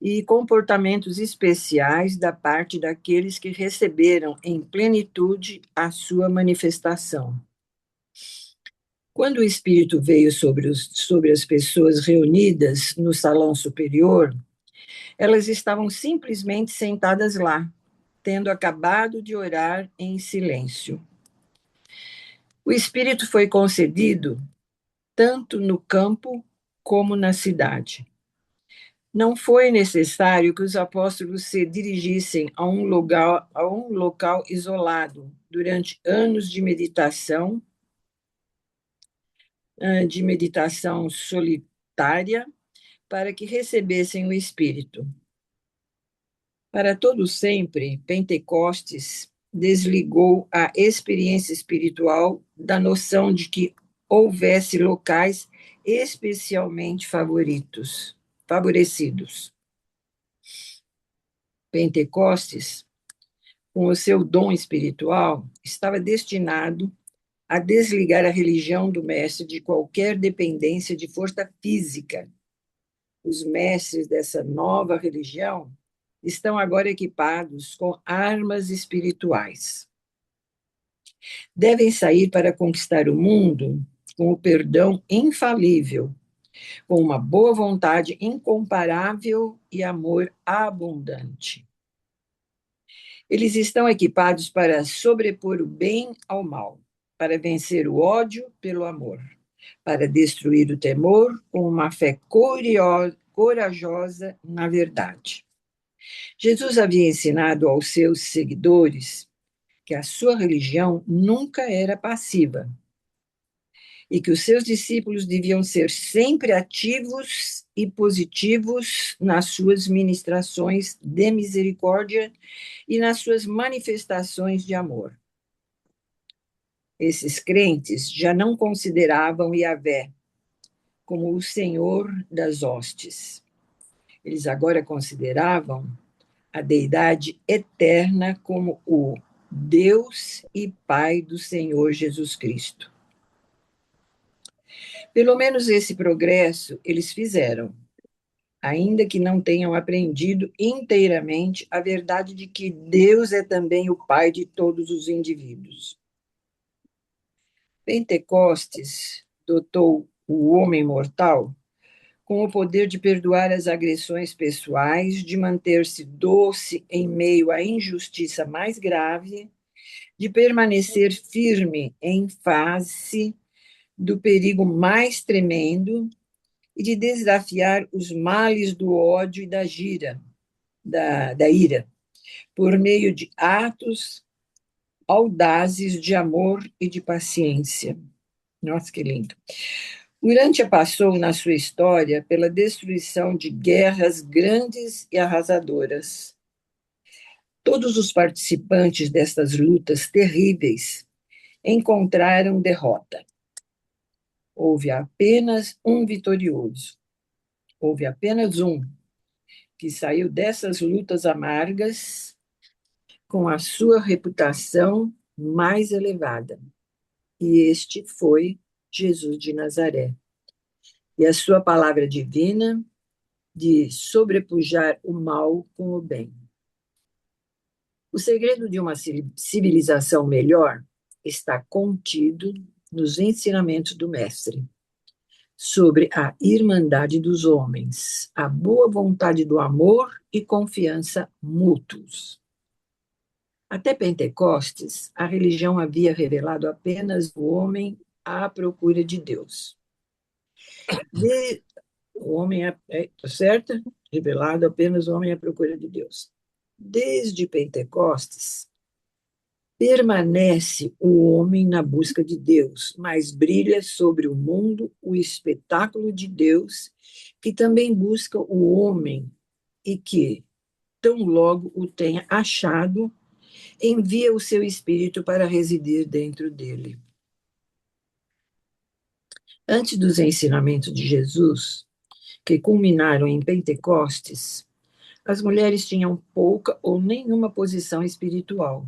e comportamentos especiais da parte daqueles que receberam em plenitude a sua manifestação. Quando o Espírito veio sobre as pessoas reunidas no salão superior, elas estavam simplesmente sentadas lá, tendo acabado de orar em silêncio. O O Espírito foi concedido tanto no campo como na cidade. Não foi necessário que os apóstolos se dirigissem a um local isolado durante anos de meditação solitária, para que recebessem o Espírito. Para todo sempre, Pentecostes desligou a experiência espiritual da noção de que houvesse locais especialmente favorecidos. Pentecostes, com o seu dom espiritual, estava destinado a desligar a religião do mestre de qualquer dependência de força física. Os mestres dessa nova religião estão agora equipados com armas espirituais. Devem sair para conquistar o mundo com o perdão infalível, com uma boa vontade incomparável e amor abundante. Eles estão equipados para sobrepor o bem ao mal, para vencer o ódio pelo amor, para destruir o temor com uma fé corajosa na verdade. Jesus havia ensinado aos seus seguidores que a sua religião nunca era passiva e que os seus discípulos deviam ser sempre ativos e positivos nas suas ministrações de misericórdia e nas suas manifestações de amor. Esses crentes já não consideravam Yahvé como o Senhor das hostes. Eles agora consideravam a deidade eterna como o Deus e Pai do Senhor Jesus Cristo. Pelo menos esse progresso eles fizeram, ainda que não tenham aprendido inteiramente a verdade de que Deus é também o Pai de todos os indivíduos. Pentecostes dotou o homem mortal com o poder de perdoar as agressões pessoais, de manter-se doce em meio à injustiça mais grave, de permanecer firme em face do perigo mais tremendo e de desafiar os males do ódio e da ira, por meio de atos audazes de amor e de paciência. Nossa, que lindo. Urântia passou na sua história pela destruição de guerras grandes e arrasadoras. Todos os participantes destas lutas terríveis encontraram derrota. Houve apenas um vitorioso. Houve apenas um que saiu dessas lutas amargas com a sua reputação mais elevada. E este foi Jesus de Nazaré. E a sua palavra divina de sobrepujar o mal com o bem. O segredo de uma civilização melhor está contido nos ensinamentos do Mestre sobre a irmandade dos homens, a boa vontade do amor e confiança mútuos. Até Pentecostes, a religião havia revelado apenas o homem à procura de Deus. O homem certo? Revelado apenas o homem à procura de Deus. Desde Pentecostes, permanece o homem na busca de Deus, mas brilha sobre o mundo o espetáculo de Deus, que também busca o homem e que, tão logo o tenha achado, envia o seu espírito para residir dentro dele. Antes dos ensinamentos de Jesus, que culminaram em Pentecostes, as mulheres tinham pouca ou nenhuma posição espiritual,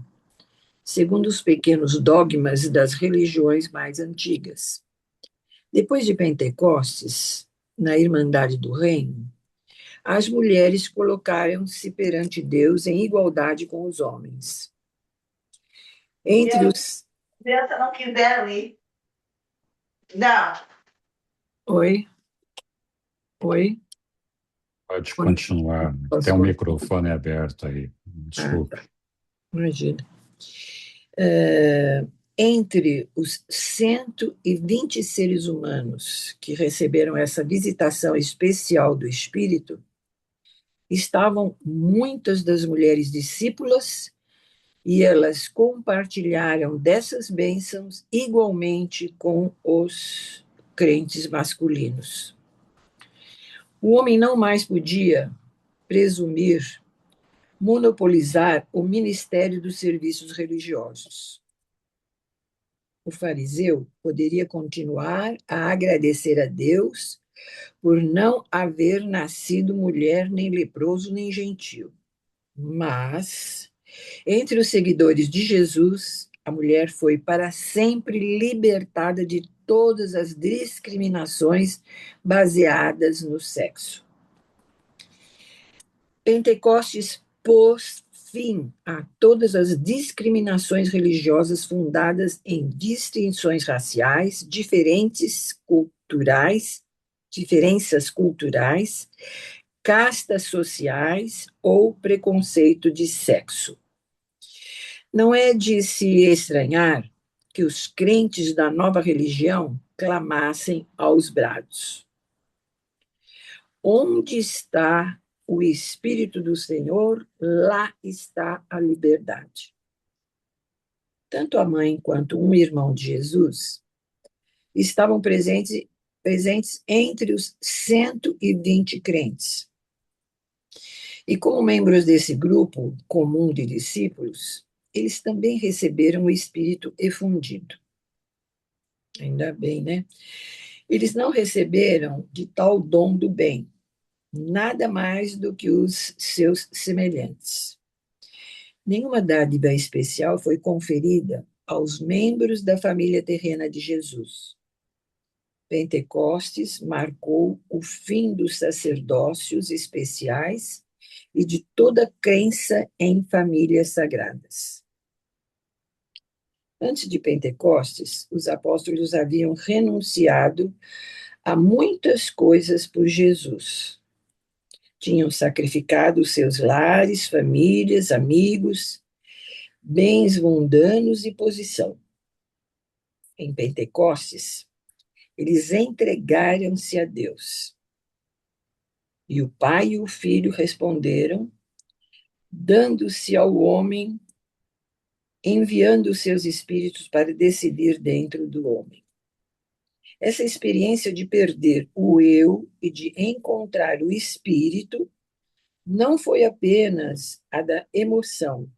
segundo os pequenos dogmas das religiões mais antigas. Depois de Pentecostes, na Irmandade do Reino, as mulheres colocaram-se perante Deus em igualdade com os homens. Entre os... Deus não quiser ir. Não. Oi? Pode continuar. Tem um microfone aberto aí. Desculpe. Imagina. Entre os 120 seres humanos que receberam essa visitação especial do Espírito, estavam muitas das mulheres discípulas e elas compartilharam dessas bênçãos igualmente com os crentes masculinos. O homem não mais podia presumir monopolizar o ministério dos serviços religiosos. O fariseu poderia continuar a agradecer a Deus por não haver nascido mulher, nem leproso, nem gentio. Mas, entre os seguidores de Jesus, a mulher foi para sempre libertada de todas as discriminações baseadas no sexo. Pentecostes pôs fim a todas as discriminações religiosas fundadas em distinções raciais, diferenças culturais, castas sociais ou preconceito de sexo. Não é de se estranhar que os crentes da nova religião clamassem aos brados: onde está o Espírito do Senhor, lá está a liberdade. Tanto a mãe quanto um irmão de Jesus estavam presentes entre os 120 crentes. E como membros desse grupo comum de discípulos, eles também receberam o Espírito efundido. Ainda bem, né? Eles não receberam de tal dom do bem, nada mais do que os seus semelhantes. Nenhuma dádiva especial foi conferida aos membros da família terrena de Jesus. Pentecostes marcou o fim dos sacerdócios especiais e de toda crença em famílias sagradas. Antes de Pentecostes, os apóstolos haviam renunciado a muitas coisas por Jesus. Tinham sacrificado seus lares, famílias, amigos, bens mundanos e posição. Em Pentecostes, eles entregaram-se a Deus. E o Pai e o Filho responderam, dando-se ao homem, enviando seus espíritos para decidir dentro do homem. Essa experiência de perder o eu e de encontrar o espírito não foi apenas a da emoção.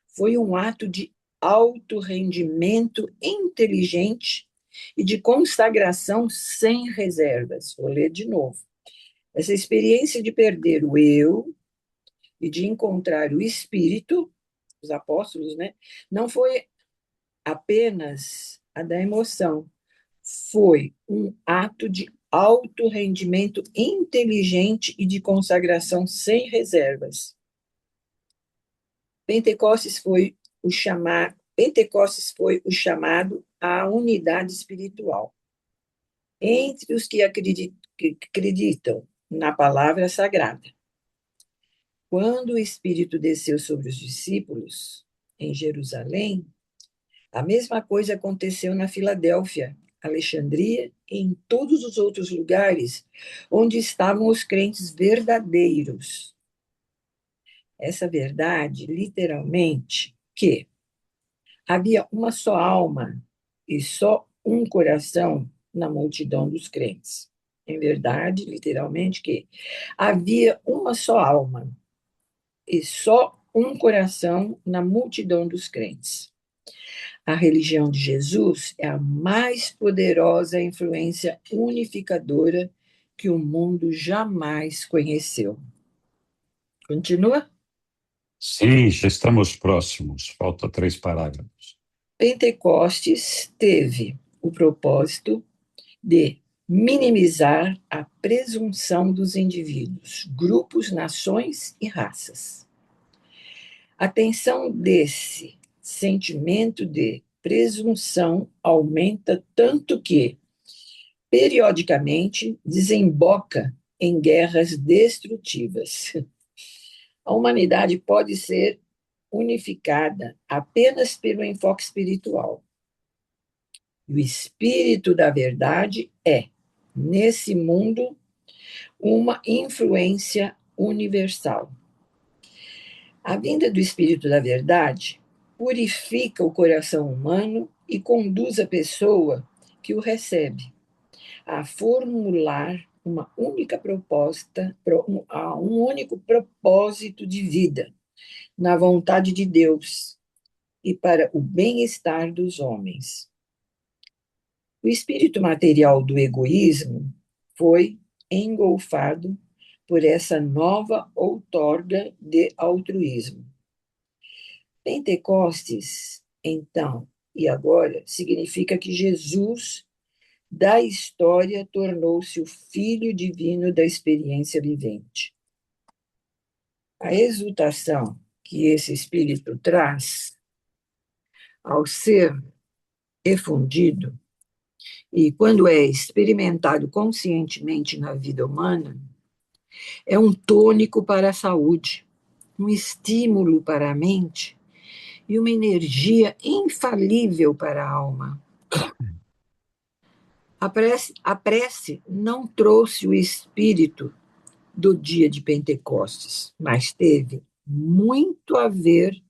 Foi um ato de autorrendimento inteligente e de consagração sem reservas. Vou ler de novo. Essa experiência de perder o eu e de encontrar o espírito, os apóstolos, né, não foi apenas a da emoção. Foi um ato de autorrendimento inteligente e de consagração sem reservas. Pentecostes foi o chamado à unidade espiritual. Entre os que acreditam na palavra sagrada. Quando o Espírito desceu sobre os discípulos em Jerusalém, a mesma coisa aconteceu na Filadélfia, Alexandria e em todos os outros lugares onde estavam os crentes verdadeiros. Essa verdade, literalmente, que havia uma só alma e só um coração na multidão dos crentes. Em verdade, literalmente, que havia uma só alma e só um coração na multidão dos crentes. A religião de Jesus é a mais poderosa influência unificadora que o mundo jamais conheceu. Continua? Sim, já estamos próximos. Falta 3 parágrafos. Pentecostes teve o propósito de minimizar a presunção dos indivíduos, grupos, nações e raças. A tensão desse sentimento de presunção aumenta tanto que, periodicamente, desemboca em guerras destrutivas. A humanidade pode ser unificada apenas pelo enfoque espiritual. O Espírito da Verdade é, nesse mundo, uma influência universal. A vinda do Espírito da Verdade purifica o coração humano e conduz a pessoa que o recebe a formular uma única proposta, a um único propósito de vida, na vontade de Deus e para o bem-estar dos homens. O espírito material do egoísmo foi engolfado por essa nova outorga de altruísmo. Pentecostes, então e agora, significa que Jesus da história tornou-se o Filho Divino da experiência vivente. A exultação que esse Espírito traz ao ser efundido e quando é experimentado conscientemente na vida humana, é um tônico para a saúde, um estímulo para a mente e uma energia infalível para a alma. A prece não trouxe o espírito do dia de Pentecostes, mas teve muito a ver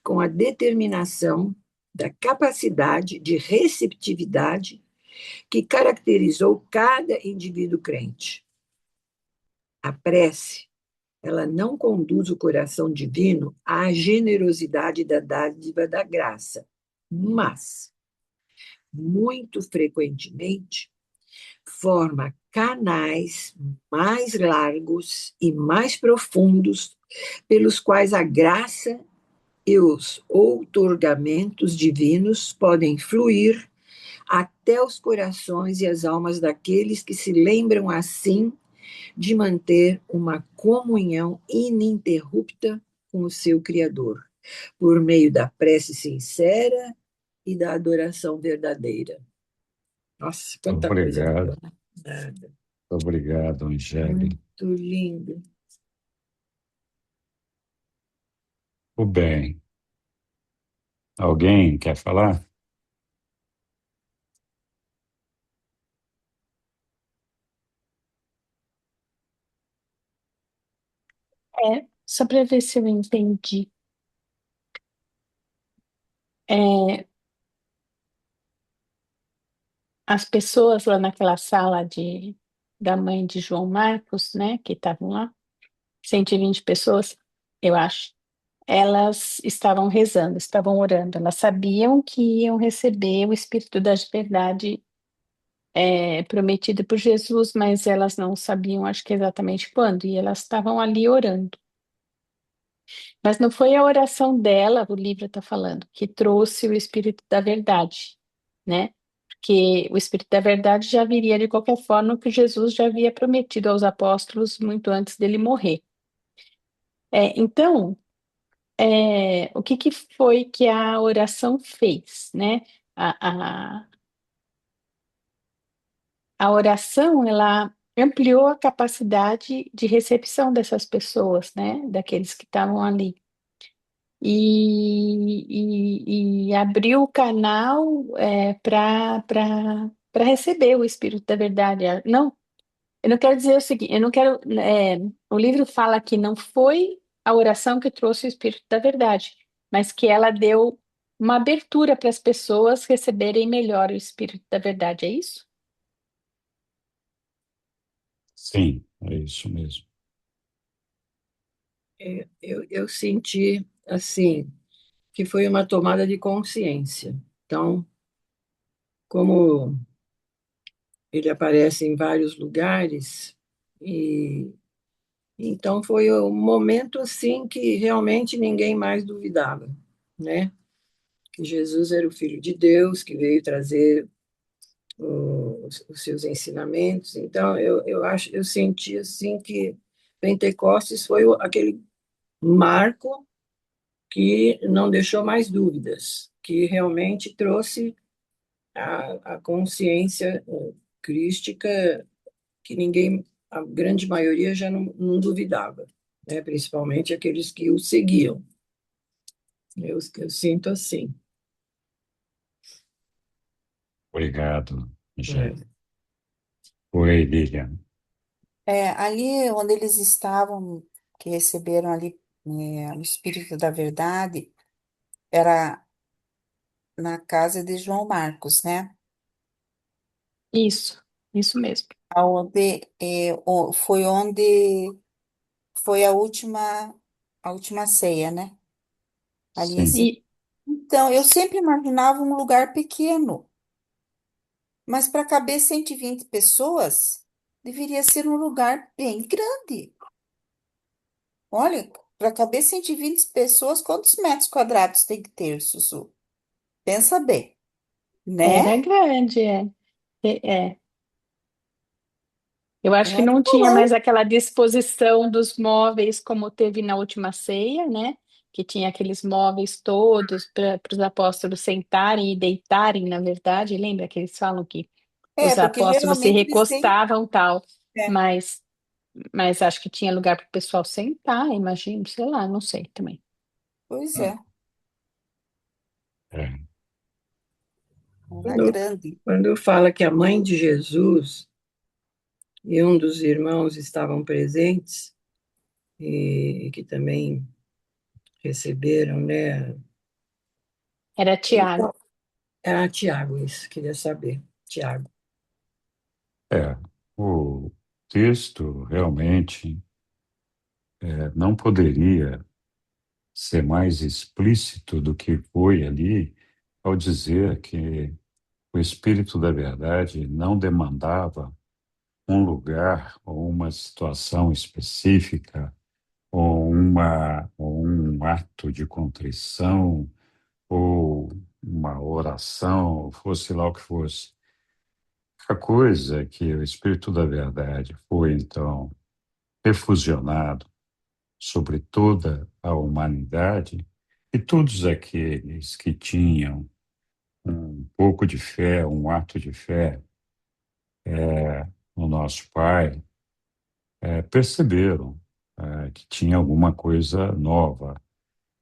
com a determinação da capacidade de receptividade que caracterizou cada indivíduo crente. A prece, ela não conduz o coração divino à generosidade da dádiva da graça, mas, muito frequentemente, forma canais mais largos e mais profundos pelos quais a graça e os outorgamentos divinos podem fluir até os corações e as almas daqueles que se lembram assim de manter uma comunhão ininterrupta com o seu Criador, por meio da prece sincera e da adoração verdadeira. Nossa, quanta coisa Obrigado. boa, né? Nada. Obrigado, Angélica. Muito lindo. O bem. Alguém quer falar? Só para ver se eu entendi. É, as pessoas lá naquela sala da mãe de João Marcos, né, que estavam lá, 120 pessoas, eu acho, elas estavam rezando, estavam orando, elas sabiam que iam receber o Espírito da Verdade prometido por Jesus, mas elas não sabiam, acho que exatamente quando, e elas estavam ali orando. Mas não foi a oração dela, o livro está falando, que trouxe o Espírito da Verdade, né? Porque o Espírito da Verdade já viria de qualquer forma, que Jesus já havia prometido aos apóstolos muito antes dele morrer. Então, o que que foi que a oração fez, né? A, a oração, ela ampliou a capacidade de recepção dessas pessoas, né? Daqueles que estavam ali. E abriu o canal para receber o Espírito da Verdade. Não, eu não quero dizer o seguinte, eu não quero. O livro fala que não foi a oração que trouxe o Espírito da Verdade, mas que ela deu uma abertura para as pessoas receberem melhor o Espírito da Verdade, é isso? Sim, é isso mesmo. Eu senti, assim, que foi uma tomada de consciência. Então, como ele aparece em vários lugares, e então foi um momento, assim, que realmente ninguém mais duvidava, né? Que Jesus era o Filho de Deus, que veio trazer os seus ensinamentos. Então, eu senti, assim, que Pentecostes foi aquele marco que não deixou mais dúvidas, que realmente trouxe a consciência crística que ninguém, a grande maioria já não duvidava, né? Principalmente aqueles que o seguiam. Eu sinto assim. Obrigado, É. Gê. Oi, Lilian. Ali onde eles estavam, que receberam ali o Espírito da Verdade, era na casa de João Marcos, né? Isso mesmo. Foi onde foi a última ceia, né? Ali Sim, esse. E Então, eu sempre imaginava um lugar pequeno, mas para caber 120 pessoas, deveria ser um lugar bem grande. Olha, para caber 120 pessoas, quantos metros quadrados tem que ter, Sussu? Pensa bem, né? era grande, é. Eu acho que É, não tinha não. mais aquela disposição dos móveis como teve na última ceia, né? Que tinha aqueles móveis todos para os apóstolos sentarem e deitarem, na verdade. Lembra que eles falam que os Porque apóstolos se geralmente eles têm. recostavam tal, É, mas, mas acho que tinha lugar para o pessoal sentar, imagino, sei lá, não sei também. pois é, é, era Quando, grande. quando fala que a mãe de Jesus e um dos irmãos estavam presentes, e que também receberam, né? Era Tiago. Era Tiago, isso, queria saber. Tiago. é. O texto realmente não poderia ser mais explícito do que foi ali ao dizer que o Espírito da Verdade não demandava um lugar ou uma situação específica ou um ato de contrição ou uma oração, fosse lá o que fosse. A coisa é que o Espírito da Verdade foi, então, refusionado sobre toda a humanidade e todos aqueles que tinham um pouco de fé, um ato de fé no nosso Pai, perceberam que tinha alguma coisa nova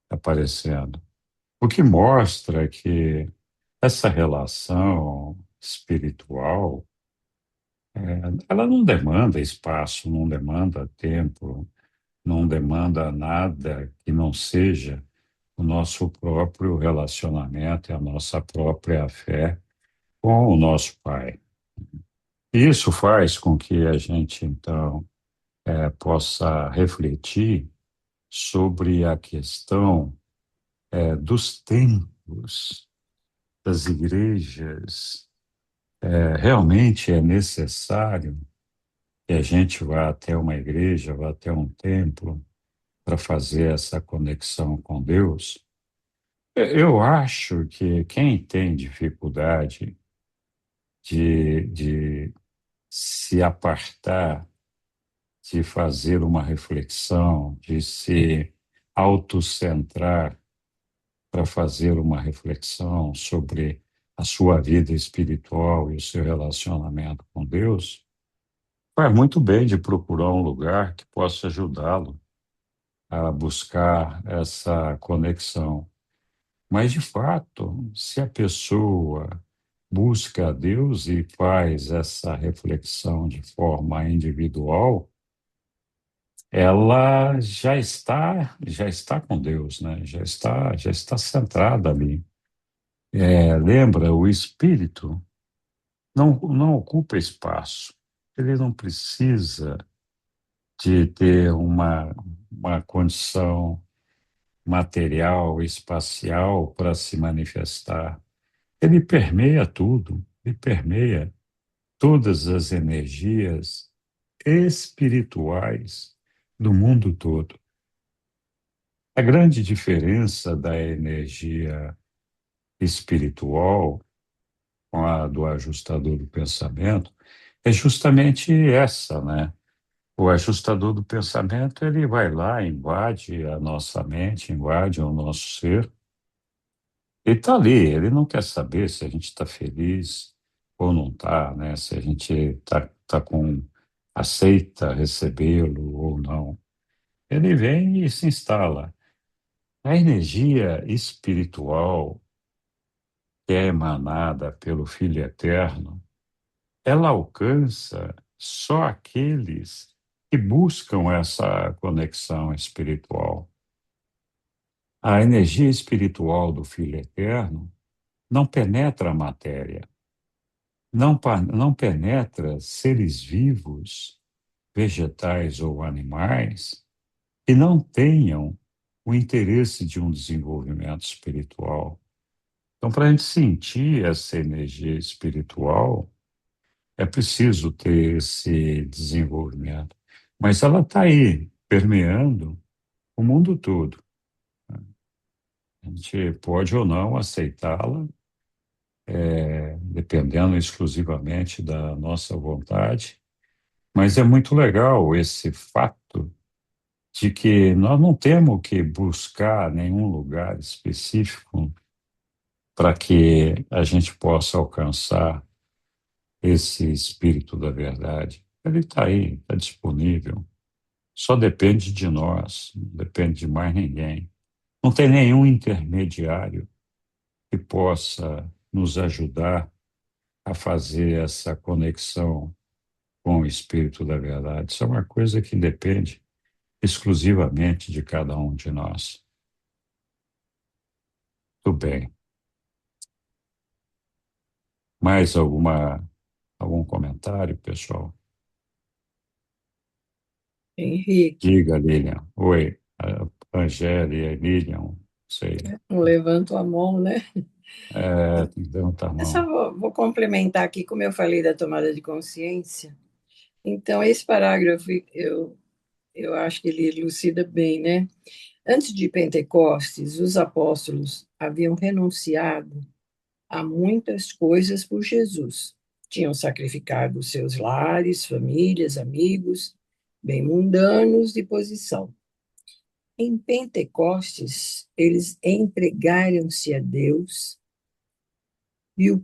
aparecendo. O que mostra que essa relação espiritual, ela não demanda espaço, não demanda tempo, não demanda nada que não seja o nosso próprio relacionamento e a nossa própria fé com o nosso Pai. E isso faz com que a gente, então, possa refletir sobre a questão, dos templos, das igrejas. Realmente é necessário que a gente vá até uma igreja, vá até um templo para fazer essa conexão com Deus. Eu acho que quem tem dificuldade de se apartar, de fazer uma reflexão, de se autocentrar para fazer uma reflexão sobre a sua vida espiritual e o seu relacionamento com Deus, faz muito bem de procurar um lugar que possa ajudá-lo a buscar essa conexão. Mas, de fato, se a pessoa busca a Deus e faz essa reflexão de forma individual, ela já está com Deus, né? Já está centrada ali. Lembra, o espírito não ocupa espaço. Ele não precisa de ter uma condição material, espacial para se manifestar. Ele permeia tudo, ele permeia todas as energias espirituais do mundo todo. A grande diferença da energia espiritual com a do ajustador do pensamento é justamente essa, né? O ajustador do pensamento, ele vai lá, invade a nossa mente, invade o nosso ser. Ele está ali, ele não quer saber se a gente está feliz ou não está, né? Se a gente tá aceita recebê-lo ou não. Ele vem e se instala. A energia espiritual que é emanada pelo Filho Eterno, ela alcança só aqueles que buscam essa conexão espiritual. A energia espiritual do Filho Eterno não penetra a matéria, não penetra seres vivos, vegetais ou animais, que não tenham o interesse de um desenvolvimento espiritual. Então, para a gente sentir essa energia espiritual, é preciso ter esse desenvolvimento. Mas ela está aí, permeando o mundo todo. A gente pode ou não aceitá-la, dependendo exclusivamente da nossa vontade, mas é muito legal esse fato de que nós não temos que buscar nenhum lugar específico para que a gente possa alcançar esse espírito da verdade. Ele está aí, está disponível. Só depende de nós, não depende de mais ninguém. Não tem nenhum intermediário que possa nos ajudar a fazer essa conexão com o espírito da verdade. Isso é uma coisa que depende exclusivamente de cada um de nós. Tudo bem. Mais algum comentário, pessoal? Henrique, Diga, Lilian. Oi, a Angélia e a Lilian, sei. não levanto a mão, né? Tem que levantar a Eu só mão. vou complementar aqui, como eu falei da tomada de consciência. Então, esse parágrafo, eu acho que ele elucida bem, né? Antes de Pentecostes, os apóstolos haviam renunciado a muitas coisas por Jesus. Tinham sacrificado seus lares, famílias, amigos, bem mundanos de posição. Em Pentecostes, eles entregaram-se a Deus e o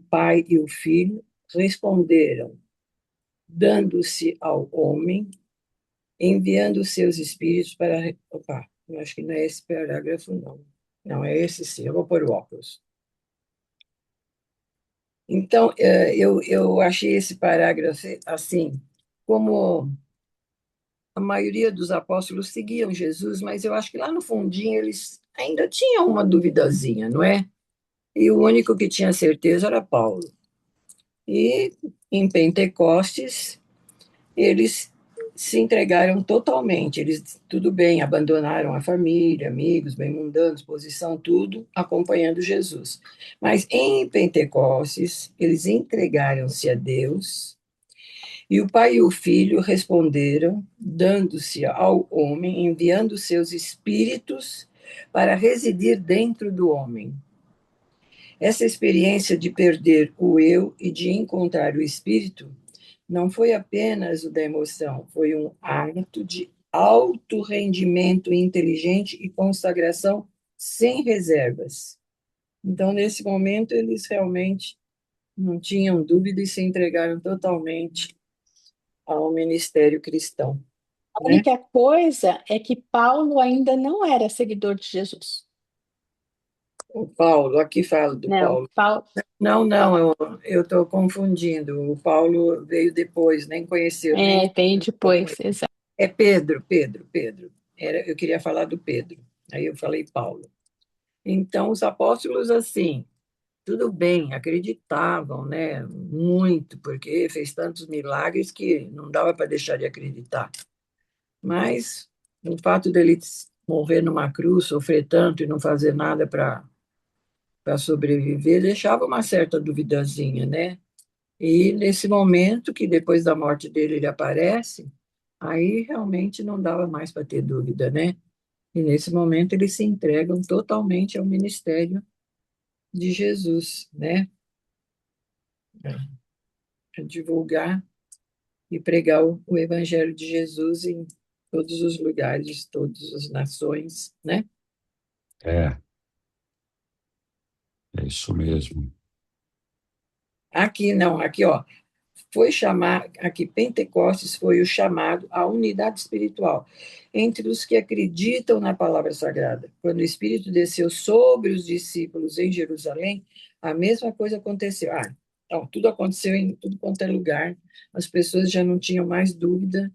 Pai e o Filho responderam, dando-se ao homem, enviando seus espíritos para. Opa, eu acho que não é esse parágrafo, não. Não, é esse sim, eu vou pôr o óculos. Então, eu achei esse parágrafo assim, como a maioria dos apóstolos seguiam Jesus, mas eu acho que lá no fundinho eles ainda tinham uma duvidazinha, não é? E o único que tinha certeza era Paulo. E em Pentecostes, eles se entregaram totalmente. Eles, tudo bem, abandonaram a família, amigos, bem mundanos, posição, tudo, acompanhando Jesus. Mas em Pentecostes, eles entregaram-se a Deus, e o Pai e o Filho responderam, dando-se ao homem, enviando seus espíritos para residir dentro do homem. Essa experiência de perder o eu e de encontrar o espírito não foi apenas o da emoção, foi um ato de alto rendimento inteligente e consagração sem reservas. Então, nesse momento, eles realmente não tinham dúvida e se entregaram totalmente ao ministério cristão, A né? única coisa é que Paulo ainda não era seguidor de Jesus. O Paulo, aqui fala do Não, Paulo. Paulo, Não, eu estou confundindo. O Paulo veio depois, nem conheceu, nem bem depois, exato. é Pedro. Eu queria falar do Pedro. Aí eu falei Paulo. Então, os apóstolos, assim, tudo bem, acreditavam, né? Muito, porque fez tantos milagres que não dava para deixar de acreditar. Mas o fato dele morrer numa cruz, sofrer tanto e não fazer nada para sobreviver, deixava uma certa duvidazinha, né? E nesse momento, que depois da morte dele ele aparece, aí realmente não dava mais para ter dúvida, né? E nesse momento eles se entregam totalmente ao ministério de Jesus, né? Para divulgar e pregar o evangelho de Jesus em todos os lugares, todas as nações, né? É, é isso mesmo. Aqui não, aqui ó, foi chamar, aqui Pentecostes foi o chamado à unidade espiritual entre os que acreditam na palavra sagrada. Quando o Espírito desceu sobre os discípulos em Jerusalém, a mesma coisa aconteceu. Então, tudo aconteceu em tudo quanto é lugar. As pessoas já não tinham mais dúvida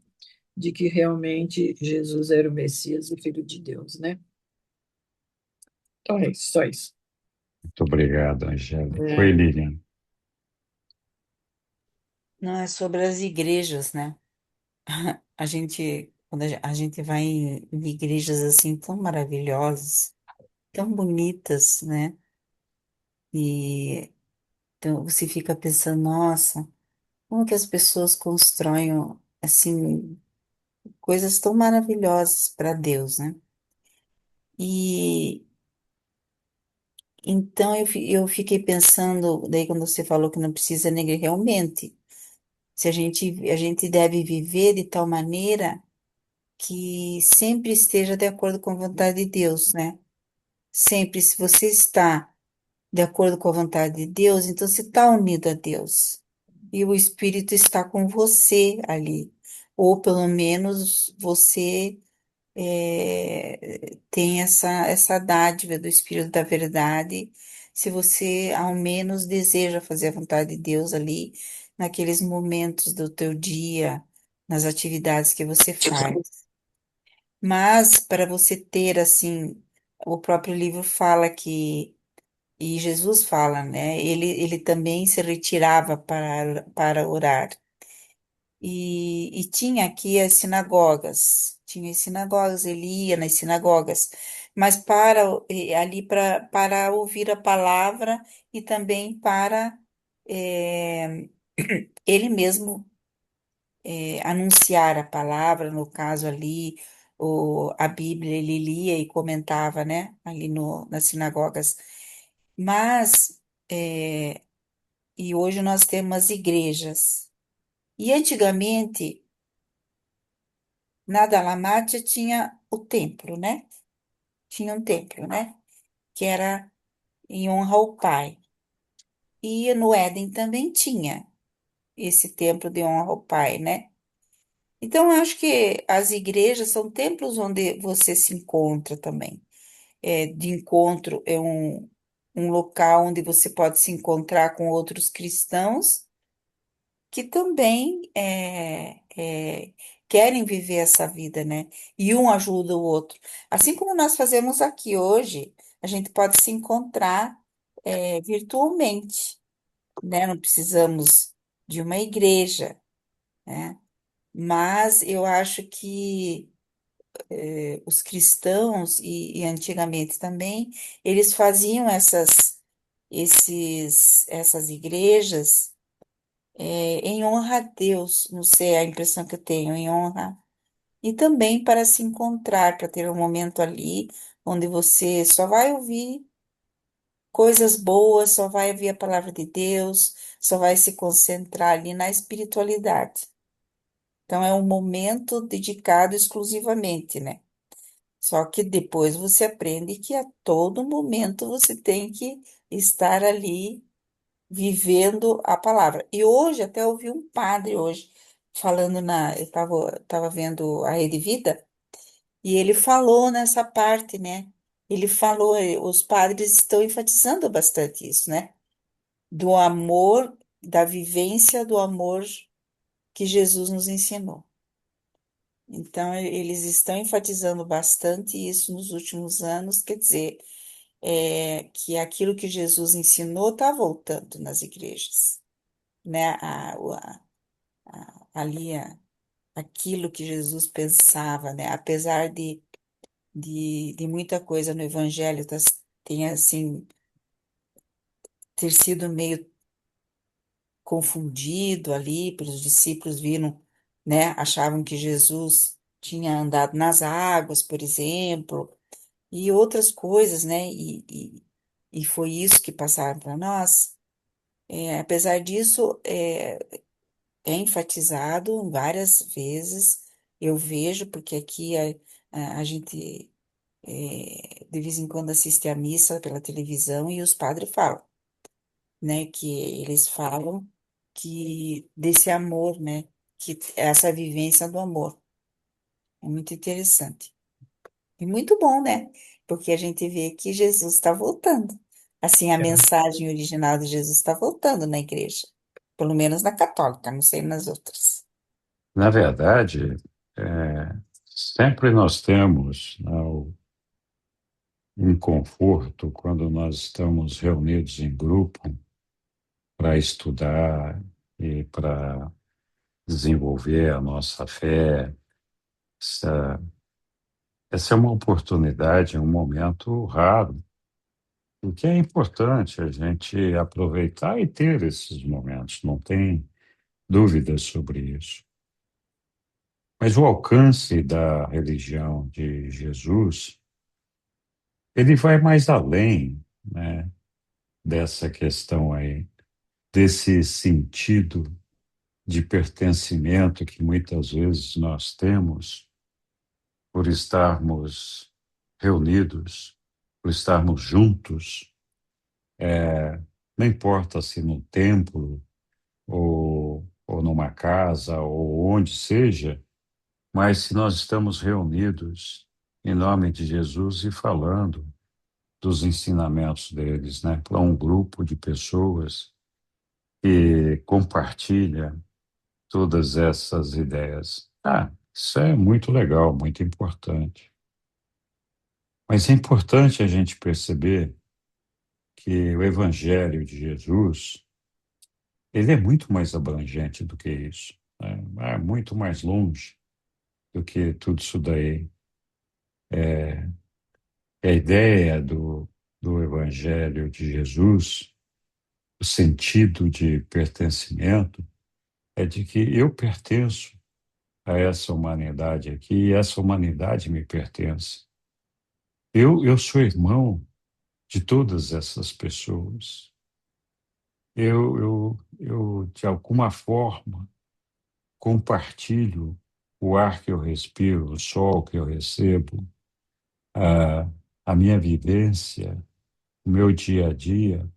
de que realmente Jesus era o Messias, o Filho de Deus, né? Então é isso, só isso. Muito obrigado, Angélica. Oi, É, Lilian. Não, é sobre as igrejas, né? Quando a gente vai em igrejas assim tão maravilhosas, tão bonitas, né? E então você fica pensando, nossa, como que as pessoas constroem assim coisas tão maravilhosas para Deus, né? E então eu fiquei pensando, daí quando você falou que não precisa negar, realmente, se a gente deve viver de tal maneira que sempre esteja de acordo com a vontade de Deus, né? Sempre, se você está de acordo com a vontade de Deus, então você está unido a Deus. E o Espírito está com você ali. Ou pelo menos você tem essa dádiva do Espírito da verdade, se você ao menos deseja fazer a vontade de Deus ali, naqueles momentos do teu dia, nas atividades que você faz. Mas para você ter assim, o próprio livro fala que, e Jesus fala, né? Ele também se retirava para orar. E tinha aqui tinha as sinagogas, ele ia nas sinagogas, mas ali para ouvir a palavra e também para ele mesmo anunciar a palavra, no caso ali, a Bíblia ele lia e comentava, né, ali no, nas sinagogas. Mas, e hoje nós temos igrejas. E antigamente, na Dalmácia tinha o templo, né? Tinha um templo, né? Que era em honra ao Pai. E no Éden também tinha esse templo de honra ao Pai, né? Então, eu acho que as igrejas são templos onde você se encontra também. De encontro é um local onde você pode se encontrar com outros cristãos que também querem viver essa vida, né? E um ajuda o outro. Assim como nós fazemos aqui hoje, a gente pode se encontrar virtualmente, né? Não precisamos de uma igreja, né? Mas eu acho que os cristãos e antigamente também, eles faziam essas igrejas em honra a Deus, não sei a impressão que eu tenho, em honra, e também para se encontrar, para ter um momento ali onde você só vai ouvir coisas boas, só vai ouvir a palavra de Deus, só vai se concentrar ali na espiritualidade. Então é um momento dedicado exclusivamente, né? Só que depois você aprende que a todo momento você tem que estar ali vivendo a palavra. E hoje, até ouvi um padre hoje falando eu tava vendo a Rede Vida, e ele falou nessa parte, né? Ele falou, os padres estão enfatizando bastante isso, né? Do amor, da vivência do amor que Jesus nos ensinou. Então, eles estão enfatizando bastante isso nos últimos anos, quer dizer, que aquilo que Jesus ensinou está voltando nas igrejas, né? Ali, aquilo que Jesus pensava, né? Apesar de muita coisa no Evangelho tenha, assim, ter sido meio confundido ali, pelos discípulos viram, né? Achavam que Jesus tinha andado nas águas, por exemplo, e outras coisas, né? E foi isso que passaram para nós. Apesar disso, é enfatizado várias vezes, eu vejo, porque aqui a gente de vez em quando assiste a missa pela televisão e os padres falam, né? Que eles falam que desse amor, né? Que essa vivência do amor. É muito interessante. E muito bom, né? Porque a gente vê que Jesus está voltando. Assim, a mensagem original de Jesus está voltando na igreja. Pelo menos na católica, não sei nas outras. Na verdade, sempre nós temos, né, um conforto quando nós estamos reunidos em grupo para estudar e para desenvolver a nossa fé. Essa, essa é uma oportunidade, um momento raro, o que é importante a gente aproveitar e ter esses momentos, não tem dúvidas sobre isso. Mas o alcance da religião de Jesus, ele vai mais além, né, dessa questão aí, desse sentido de pertencimento que muitas vezes nós temos por estarmos reunidos, por estarmos juntos, não importa se no templo ou numa casa ou onde seja, mas se nós estamos reunidos em nome de Jesus e falando dos ensinamentos deles, né, para um grupo de pessoas que compartilha todas essas ideias. Isso é muito legal, muito importante. Mas é importante a gente perceber que o Evangelho de Jesus, ele é muito mais abrangente do que isso, né? É muito mais longe do que tudo isso daí. A ideia do Evangelho de Jesus, o sentido de pertencimento, é de que eu pertenço a essa humanidade aqui e essa humanidade me pertence. Eu sou irmão de todas essas pessoas. De alguma forma, compartilho o ar que eu respiro, o sol que eu recebo, a, a minha vivência, o meu dia a dia,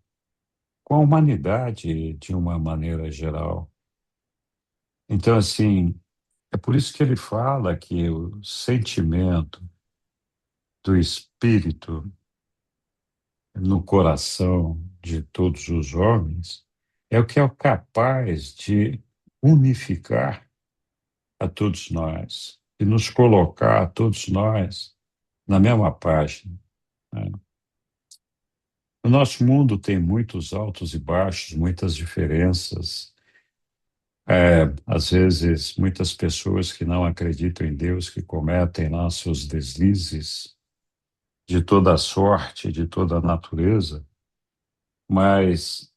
com a humanidade de uma maneira geral. Então, assim, é por isso que ele fala que o sentimento do espírito no coração de todos os homens é o que é capaz de unificar a todos nós e nos colocar a todos nós na mesma página, né? O nosso mundo tem muitos altos e baixos, muitas diferenças. Às vezes, muitas pessoas que não acreditam em Deus, que cometem lá seus deslizes de toda a sorte, de toda a natureza, mas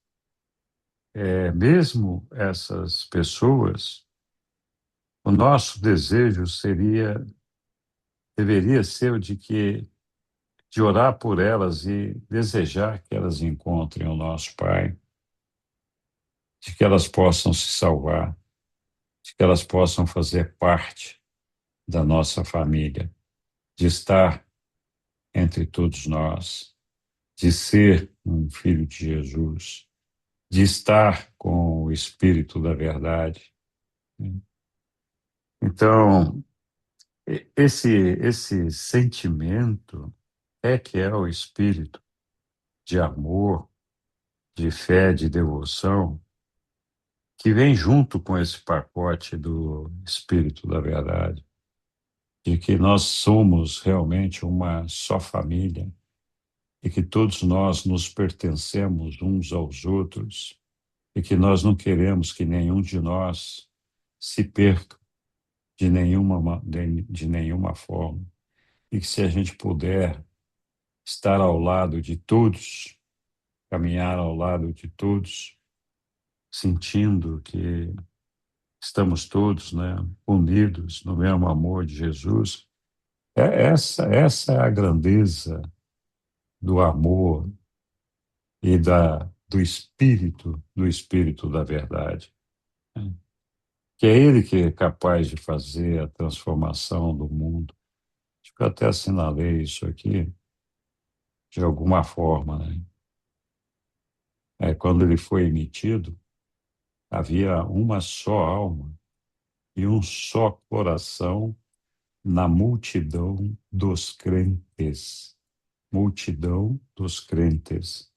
mesmo essas pessoas, o nosso desejo deveria ser o de orar por elas e desejar que elas encontrem o nosso Pai, de que elas possam se salvar, de que elas possam fazer parte da nossa família, de estar entre todos nós, de ser um filho de Jesus, de estar com o Espírito da verdade. Então, esse sentimento é que é o espírito de amor, de fé, de devoção, que vem junto com esse pacote do Espírito da Verdade, de que nós somos realmente uma só família e que todos nós nos pertencemos uns aos outros e que nós não queremos que nenhum de nós se perca de nenhuma forma e que se a gente puder estar ao lado de todos, caminhar ao lado de todos, sentindo que estamos todos, né, unidos no mesmo amor de Jesus. Essa é a grandeza do amor e do Espírito da verdade, né? Que é Ele que é capaz de fazer a transformação do mundo. Acho que eu até assinalei isso aqui de alguma forma, né? Quando ele foi emitido, havia uma só alma e um só coração na multidão dos crentes. Multidão dos crentes.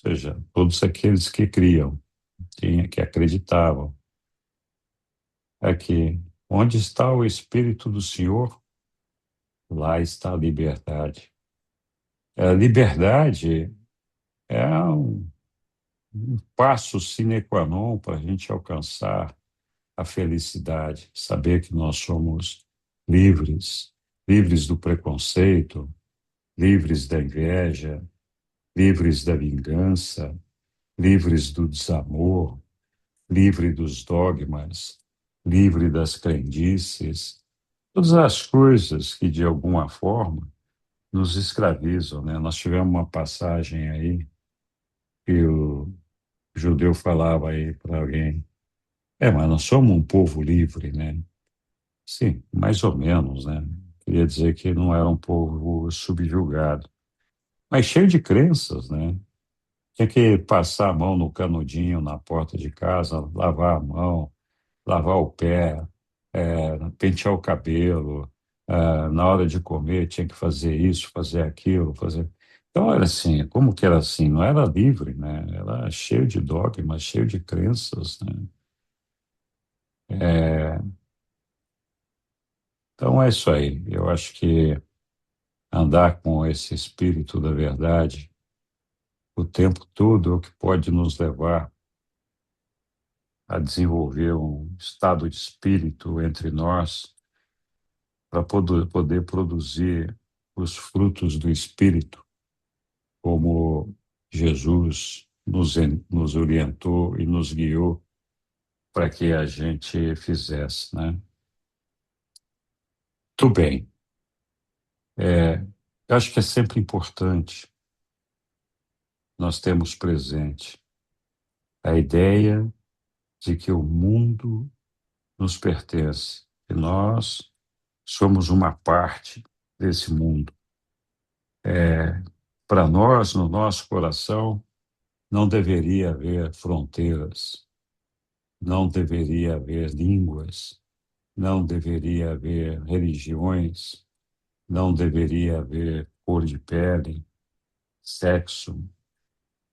Ou seja, todos aqueles que criam, que acreditavam. Aqui, onde está o Espírito do Senhor, lá está a liberdade. A liberdade é um passo sine qua non para a gente alcançar a felicidade, saber que nós somos livres, livres do preconceito, livres da inveja, livres da vingança, livres do desamor, livre dos dogmas, livre das crendices, todas as coisas que de alguma forma nos escravizam, né? Nós tivemos uma passagem aí que o judeu falava aí para alguém, mas nós somos um povo livre, né? Sim, mais ou menos, né? Queria dizer que não era um povo subjugado, mas cheio de crenças, né? Tinha que passar a mão no canudinho na porta de casa, lavar a mão, lavar o pé, pentear o cabelo, na hora de comer tinha que fazer isso, fazer aquilo, fazer. Então era assim, como que era assim? Não era livre, né? Era cheio de dogmas, cheio de crenças, né? É, então é isso aí. Eu acho que andar com esse espírito da verdade o tempo todo é o que pode nos levar a desenvolver um estado de espírito entre nós para poder produzir os frutos do espírito, como Jesus nos orientou e nos guiou para que a gente fizesse, né? Tudo bem. Eu acho que é sempre importante nós termos presente a ideia de que o mundo nos pertence, que nós somos uma parte desse mundo. Para nós, no nosso coração, não deveria haver fronteiras, não deveria haver línguas, não deveria haver religiões, não deveria haver cor de pele, sexo.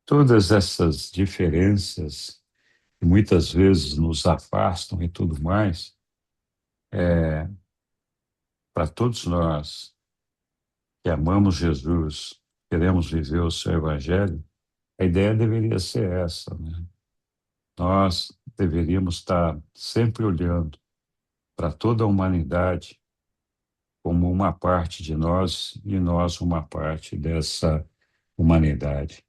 Todas essas diferenças que muitas vezes nos afastam e tudo mais, para todos nós que amamos Jesus, queremos viver o seu evangelho, a ideia deveria ser essa, né? Nós deveríamos estar sempre olhando para toda a humanidade como uma parte de nós e nós uma parte dessa humanidade.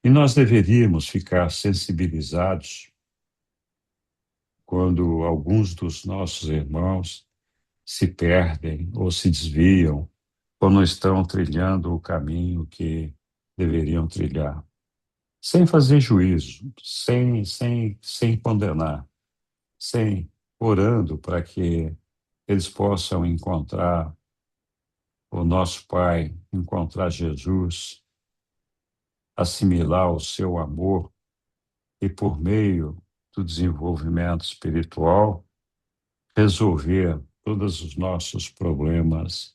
E nós deveríamos ficar sensibilizados quando alguns dos nossos irmãos se perdem ou se desviam ou não estão trilhando o caminho que deveriam trilhar, sem fazer juízo, sem condenar, sem orando para que eles possam encontrar o nosso Pai, encontrar Jesus, assimilar o seu amor e, por meio do desenvolvimento espiritual, resolver todos os nossos problemas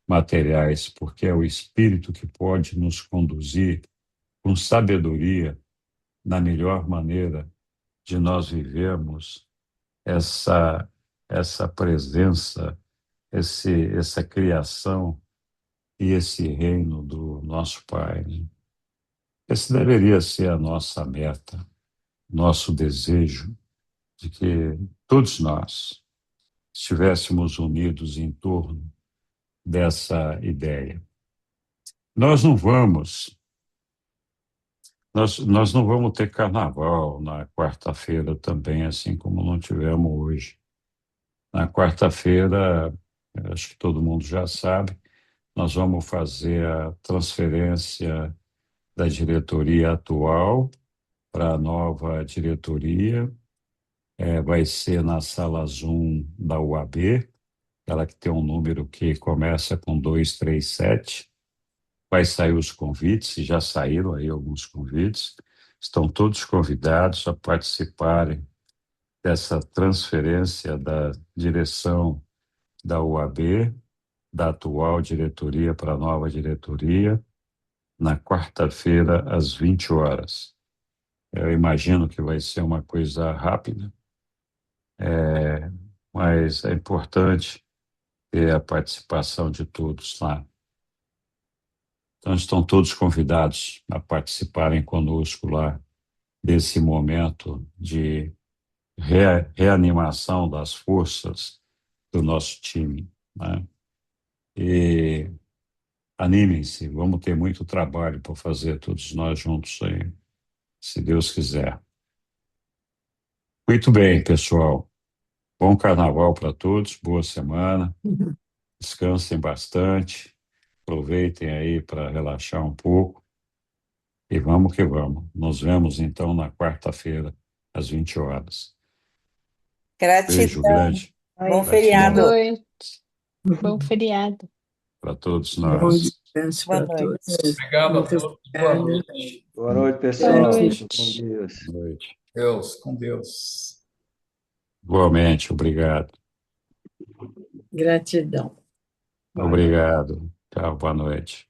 materiais, porque é o Espírito que pode nos conduzir com sabedoria na melhor maneira de nós vivermos essa presença, essa criação e esse reino do nosso Pai, né? Esse deveria ser a nossa meta, nosso desejo de que todos nós estivéssemos unidos em torno dessa ideia. Nós não vamos, nós não vamos ter carnaval na quarta-feira também, assim como não tivemos hoje. Na quarta-feira, acho que todo mundo já sabe, nós vamos fazer a transferência da diretoria atual para a nova diretoria. Vai ser na sala Zoom da UAB, ela que tem um número que começa com 237. Vai sair os convites, já saíram aí alguns convites. Estão todos convidados a participarem dessa transferência da direção da UAB, da atual diretoria para a nova diretoria, na quarta-feira, às 20 horas. Eu imagino que vai ser uma coisa rápida, mas é importante ter a participação de todos lá. Então, estão todos convidados a participarem conosco lá desse momento de reanimação das forças do nosso time, né? E animem-se, vamos ter muito trabalho para fazer todos nós juntos aí, se Deus quiser. Muito bem, pessoal. Bom carnaval para todos, boa semana. Descansem bastante, aproveitem aí para relaxar um pouco e vamos que vamos. Nos vemos então na quarta-feira, às 20 horas. Beijo Gratidão. grande. Bom Boa feriado. noite. Bom feriado. Para todos Bom nós. descanso Boa para noite. todos. Obrigado a Muito todos. Boa obrigada. noite. Boa noite, Boa pessoal. noite. Com Deus. Boa noite. Deus, com Deus. Igualmente, obrigado. Gratidão. Obrigado. Tchau, boa noite.